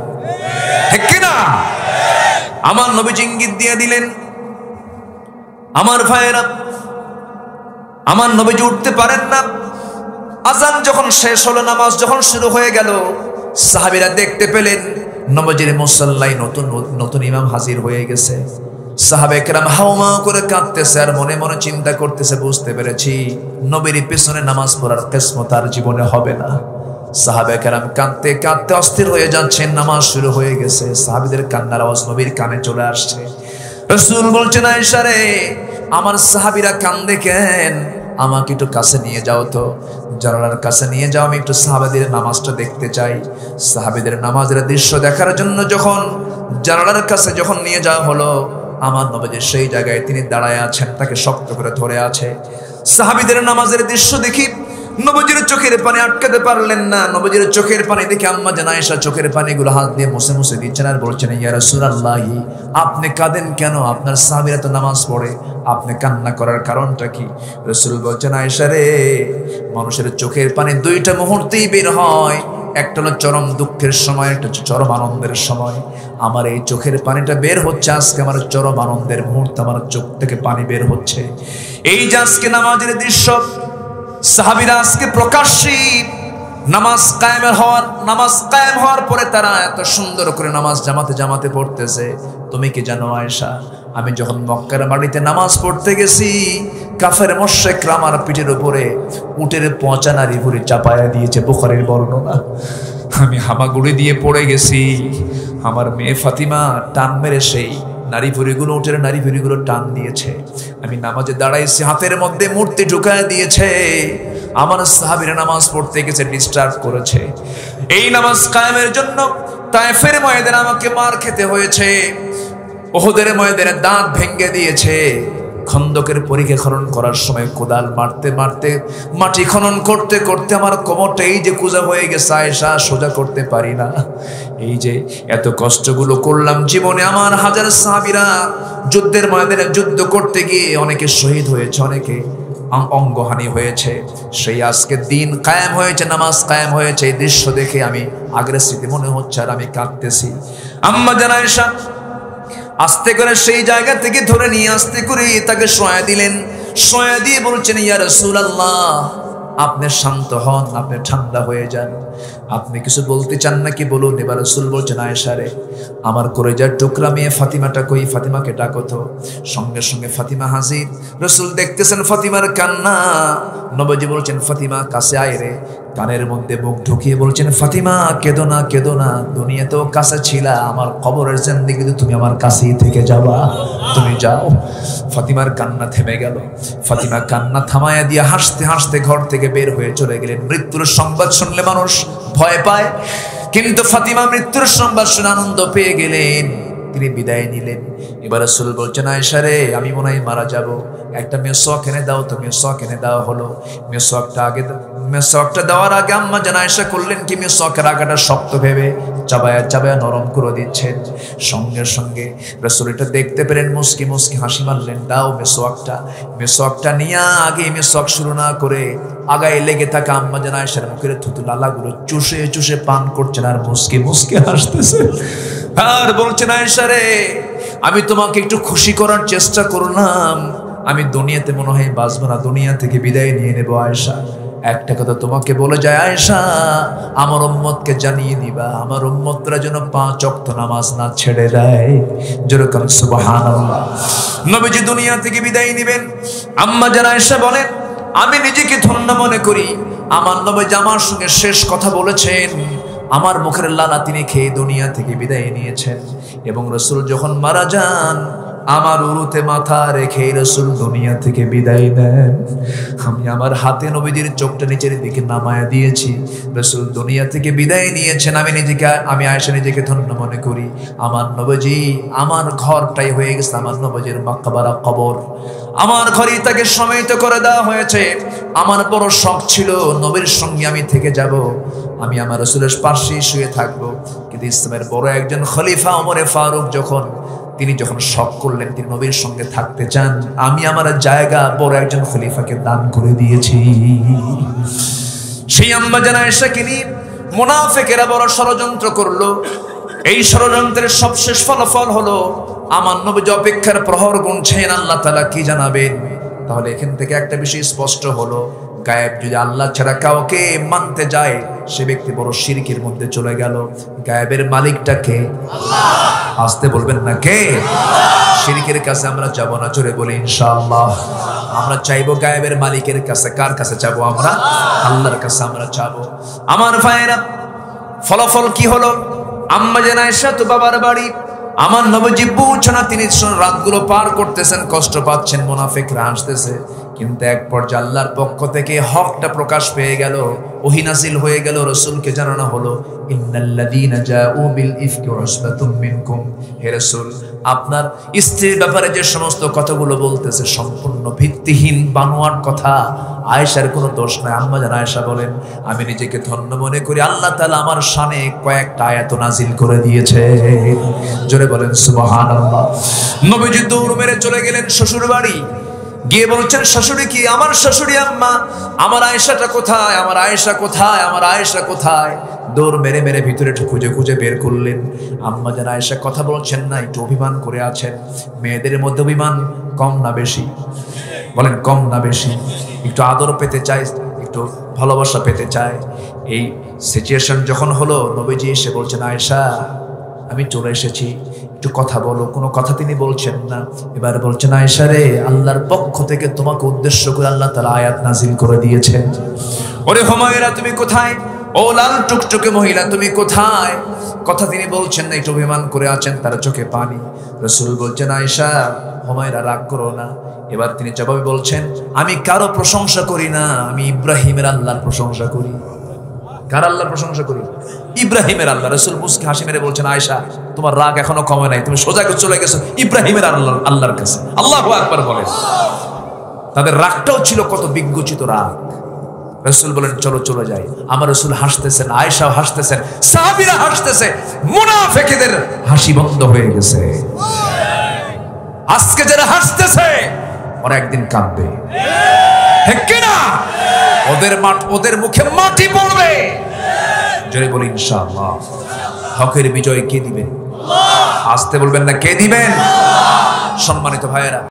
ঠিক কিনা? আমার নবীজি ইঙ্গিত দিয়ে দিলেন। আমার ভাইয়েরা, আমার নবীজি উঠতে পারেন না। আজান যখন শেষ হলো, নামাজ যখন শুরু হয়ে গেল, সাহাবীরা দেখতে পেলেন নবীজির মুসল্লায় নতুন ইমাম হাজির হয়ে গেছে। সাহাবায়ে কেরাম হাওমাও করে কাঁদতেছে আর মনে মনে চিন্তা করতেছে, বুঝতে পেরেছি নবীর পিছনে নামাজ পড়ার কিসমত আর জীবনে হবে না। সাহাবায়ে কেরাম কাঁদতে কাঁদতে অস্থির হয়ে যাচ্ছেন। নামাজ শুরু হয়ে গেছে, সাহাবীদের কান্নার আওয়াজ নবীর কানে চলে আসছে। রাসূল বলছেন, আয়েশা রে, আমার সাহাবীরা কান্দে কেন? আমাকে একটু কাছে নিয়ে যাও তো, জানালার কাছে নিয়ে যাও, আমি একটু সাহাবীদের নামাজটা দেখতে চাই। সাহাবীদের নামাজের দৃশ্য দেখার জন্য যখন জানালার কাছে যখন নিয়ে যাওয়া হলো, আমার নবীজি সেই জায়গায় তিনি দাঁড়ায় আছেন, তাকে শক্ত করে ধরে আছে। সাহাবীদের নামাজের দৃশ্য দেখি নবীজির চোখের পানি আটকাতে পারলেন না। নবীজির চোখের পানি দেখে আম্মা জান আয়েশা চোখের পানিগুলো হাত দিয়ে মুছে মুছে দিচ্ছেন আর বলছেন, ইয়া রাসূলুল্লাহ, আপনি কাঁদেন কেন? আপনার সাহাবীরা তো নামাজ পড়ে, আপনি কান্না করার কারণটা কি? রাসূল বলছেন, আয়েশা রে, মানুষের চোখের পানি 2টা মুহূর্তেই বের হয়, একটা হলো চরম দুঃখের সময়, একটা হচ্ছে চরম আনন্দের সময়। আমার এই চোখের পানিটা বের হচ্ছে আজকে, আমার চরম আনন্দের মুহূর্তে আমার চোখ থেকে পানি বের হচ্ছে। এই যে আজকে নামাজের দৃশ্য, সাহাবীরা আজকে প্রকাশ্যে নামাজ কায়েম হওয়ার পরে তারা এত সুন্দর করে নামাজ জামাতে পড়তেছে। তুমি কি জানো আয়েশা, আমি যখন মক্কার মাটিতে নামাজ পড়তে গেছি, কাফের মুশরিকরা আমার পিঠের উপরে উটের পচা নারী ভুঁড়ি চাপায়া দিয়েছে, বুখারীর বর্ণনা। আমি হামাগুড়ি দিয়ে পড়ে গেছি। আমার মেয়ে ফাতিমা টান মেরে সেই নারী ভুঁড়িগুলো, উটের নারী ভুঁড়িগুলো টান দিয়েছে। আমি নামাজে দাঁড়াইছি, হাতের মধ্যে মূর্তি ঢুকায় দিয়েছে। আমার সাহাবীরা নামাজ পড়তে গেছে, ডিস্টার্ব করেছে। এই নামাজ কায়েমের জন্য তায়েফের ময়দানে আমাকে মার খেতে হয়েছে, উহুদের ময়দানে দাঁত ভেঙে দিয়েছে। খন্দকের পরীক্ষা খনন করার সময় কোদাল মারতে মারতে, মাটি খনন করতে করতে আমার কোমরটা এই যে কুজা হয়ে গেছে আয়েশা, সোজা করতে পারি না। এই যে এত কষ্টগুলো করলাম জীবনে। আমার হাজার সাহাবীরা যুদ্ধের ময়দানে যুদ্ধ করতে গিয়ে অনেকে শহীদ হয়েছে, অনেকে অঙ্গহানি হয়েছে। সেই আজকে দিন কায়েম হয়েছে, নামাজ কায়েম হয়েছে। এই দৃশ্য দেখে আমি আগের স্মৃতি মনে হচ্ছে আর আমি কাঁদতেছি। আম্মা জান আয়েশা আস্তে করে সেই জায়গা থেকে ধরে নিয়ে আস্তে করে তাকে শোয়া দিলেন। শোয়া দিয়ে বলছেন, ইয়া রাসূলুল্লাহ, আপনি শান্ত হন, আপনি ঠান্ডা হয়ে যান, আপনি কিছু বলতে চান নাকি বলুন। এবার রাসূল বলছেন, আয়েশা রে, আমার কলেজার টুকরা মেয়ে ফাতিমাটা কই, ফাতিমাকে ডাকো তো। সঙ্গে সঙ্গে ফাতিমা হাজির। রাসূল দেখতেছেন ফাতিমার কান্না। নবীজি বলছেন, ফাতিমা কাছে আয় রে। কানের মধ্যে মুখ ঢুকিয়ে বলছেন, ফাতিমা কেঁদো না, কেঁদো না, দুনিয়াতেও কাছে ছিলা, আমার কবরের জিন্দেগিতে তুমি আমার কাছেই থেকে যাবা, তুমি যাও। ফাতিমার কান্না থেমে গেল। ফাতিমা কান্না থামায়া দিয়ে হাসতে হাসতে ঘর থেকে বের হয়ে চলে গেলেন। মৃত্যুর সংবাদ শুনলে মানুষ ভয় পায়, কিন্তু ফাতিমা মৃত্যুর সংবাদ শুনে আনন্দ পেয়ে গেলেন। তিনি বিদায় নিলেন। এবার রাসূল বলছেন, আয়েশা রে, আমি মনে হয় মারা যাব, একটা মিসওয়াক এনে দাও তো। মিসওয়াক এনে দেওয়া হলো। মিসওয়াকটা দেওয়ার আগে আম্মা জান আয়েশা করলেন কি, মিসওয়াকের আগাটা শক্ত ভেবে চাবায়া চাবায়া নরম করে দিচ্ছেন। সঙ্গে সঙ্গে রাসূল এটা দেখতে পেলেন, মুস্কি মুস্কি হাসি মারলেন, দাও মিসওয়াকটা নিয়ে আগে মিসওয়াক শুরু না করে আগায় লেগে থাকা আম্মা জান আয়েশার মুখের থুতু লালাগুলো চুষে চুষে পান করছেন আর মুস্কি মুস্কি হাসতেছেন। আর বলছেন, আয়েশা রে, আমি তোমাকে একটু খুশি করার চেষ্টা করলাম, আমি দুনিয়াতে মনে হয় বাঁচবো না, দুনিয়া থেকে বিদায় নিয়ে নেবো। আয়েশা, একটা কথা তোমাকে বলে যায় আয়েশা, আমার উম্মতকে জানিয়ে দিবা, আমার উম্মতরা যেন 5 ওয়াক্ত নামাজ না ছেড়ে দেয়। যেরকম সুবহানাল্লাহ। নবীজি দুনিয়া থেকে বিদায় নেবেন। আম্মা জান আয়েশা বলেন, আমি নিজেকে ধন্য মনে করি, আমার নবীজি আমার সঙ্গে শেষ কথা বলেছেন, আমার মুখের লালা তিনি খেয়ে দুনিয়া থেকে বিদায় নিয়েছেন। এবং রাসূল যখন মারা যান, আমার উরুতে মাথা রেখে রাসূল দুনিয়া থেকে বিদায় নেন। আমি আমার হাতে নবীজির চোখটা নিচের দিকে নামায়া দিয়েছি। রাসূল দুনিয়া থেকে বিদায় নিয়েছেন। আমি আয়েশা নিজেকে ধন্য মনে করি, আমার নবীজি আমার ঘরটাই হয়ে গেছে আমার নবীজির মাকবারা, কবর। আমার ঘরেই তাকে সমাহিত করে দেওয়া হয়েছে। আমার বড় শখ ছিল নবীর সঙ্গে আমি থেকে যাব, আমি আমার রাসূলের পাশে শুয়ে থাকবো। কিন্তু ইসলামের বড় একজন খলিফা ওমরে ফারুক তিনি যখন শখ করলেন তিনি নবীর সঙ্গে থাকতে চান, আমি আমার জায়গা বড় একজন খলিফাকে দান করে দিয়েছি। সেই আম্মা জান আয়েশাকে নিয়ে মুনাফিকেরা বড় ষড়যন্ত্র করলো। এই ষড়যন্ত্রের সবশেষ ফলাফল হলো, আমার নবী অপেক্ষার প্রহর গুনছেন আল্লাহ তাআলা কি জানাবেন। তাহলে এখান থেকে একটা বিষয় স্পষ্ট হলো, গায়েব যদি আল্লাহ ছাড়া কাউকে মানতে যায়, সে ব্যক্তি বড় শিরকের মধ্যে চলে গেল। গায়েবের মালিকটা কে? আল্লাহ। আসতে বলবেন না, কে? শিরকের কাছে আমরা যাব না, জোরে বলি ইনশাআল্লাহ। আমরা চাইবো গায়েবের মালিকের কাছে। কার কাছে যাবো আমরা? আল্লাহর কাছে আমরা যাবো। আমার ভাইয়েরা, ফলাফল কি হলো? আম্মা জান আয়েশা তো বাবার বাড়ি, আমার নবীজি পৌঁছে না, তিনি রাতগুলো পার করতেছেন, কষ্ট পাচ্ছেন, মুনাফিকরা হাসতেছে। কিন্তু এক পর্যায়ে আল্লাহর পক্ষ থেকে হকটা প্রকাশ পেয়ে গেল, ওহী নাযিল হয়ে গেল, রাসূলকে জানানো হলো, ইন্নাল্লাযীনা জাউ বিল ইফকি উসবাতুম মিনকুম। হে রাসূল, আপনার স্ত্রীর ব্যাপারে যে সমস্ত কথাগুলো বলতেছে সম্পূর্ণ ভিত্তিহীন বানোয়াট কথা, আয়েশার কোনো দোষ নাই। আম্মা জান আয়েশা বলেন, আমি নিজেকে ধন্য মনে করি, আল্লাহ তাআলা আমার শানে কয়েকটা আয়াত নাযিল করে দিয়েছে। জোরে বলেন সুবহানাল্লাহ। নবীজি দৌড় মেরে চলে গেলেন শ্বশুর বাড়ি। গিয়ে বলছেন, শাশুড়ি কি? আমার শাশুড়ি আম্মা, আমার আয়েশাটা কোথায়? আমার আয়েশা কোথায়? আমার আয়েশা কোথায়? দৌড় মেরে মেরে ভিতরে খুঁজে খুঁজে বের করলেন। আম্মা জান আয়েশা কথা বলছেন না, একটু অভিমান করে আছেন। মেয়েদের মধ্যে অভিমান কম না বেশি? বলেন, কম না বেশি? একটু আদর পেতে চায়, একটু ভালোবাসা পেতে চায়। এই সিচুয়েশন যখন হলো, নবীজি এসে বলছেন, আয়েশা আমি চলে এসেছি, একটু কথা বলো। কোনো কথা তিনি বলছেন না। এবার বলছেন, আয়েশা রে, আল্লাহর পক্ষ থেকে তোমাকে উদ্দেশ্য করে আল্লাহ তাআলা আয়াত নাযিল করে দিয়েছেন। ওরে হুমায়রা, তুমি কোথায়? ও লাল টুকটুকে মহিলা, তুমি কোথায়? কথা তিনি বলছেন না, একটু অভিমান করে আছেন, তার চোখে পানি। রাসূল বলছেন, আয়েশা, হুমায়রা রাগ করো না। এবার তিনি জবাবে বলছেন, আমি কারো প্রশংসা করি না, আমি ইব্রাহিমের আল্লাহর প্রশংসা করি। কার আল্লাহর প্রশংসা করি? ইব্রাহিমের আল্লাহ। রাসূল মুস্কি হাসি মেরে বলছেন, আয়েশা, তোমার রাগ এখনো কমে নাই, তুমি সোজা চলে গেছো ইব্রাহিমের আল্লাহর কাছে। আল্লাহু আকবার বলেন। তাদের রাগটাও ছিল কত বিজ্ঞচিত রাগ। রাসূল বলেন, চলো চলে যাই। আমার রাসূল হাসতেছেন, আয়েশাও হাসতেছেন, সাহাবীরা হাসতেছে, মুনাফিকদের হাসি বন্ধ হয়ে গেছে। আজকে যারা হাসতেছে ওরা একদিন কাঁদবে, ঠিক কি না? ওদের মুখে মাটি পড়বে। জোরে বলি ইনশাআল্লাহ। হকের বিজয় কে দিবেন? আসতে বলবেন না, কে দিবেন? সম্মানিত ভাইয়েরা,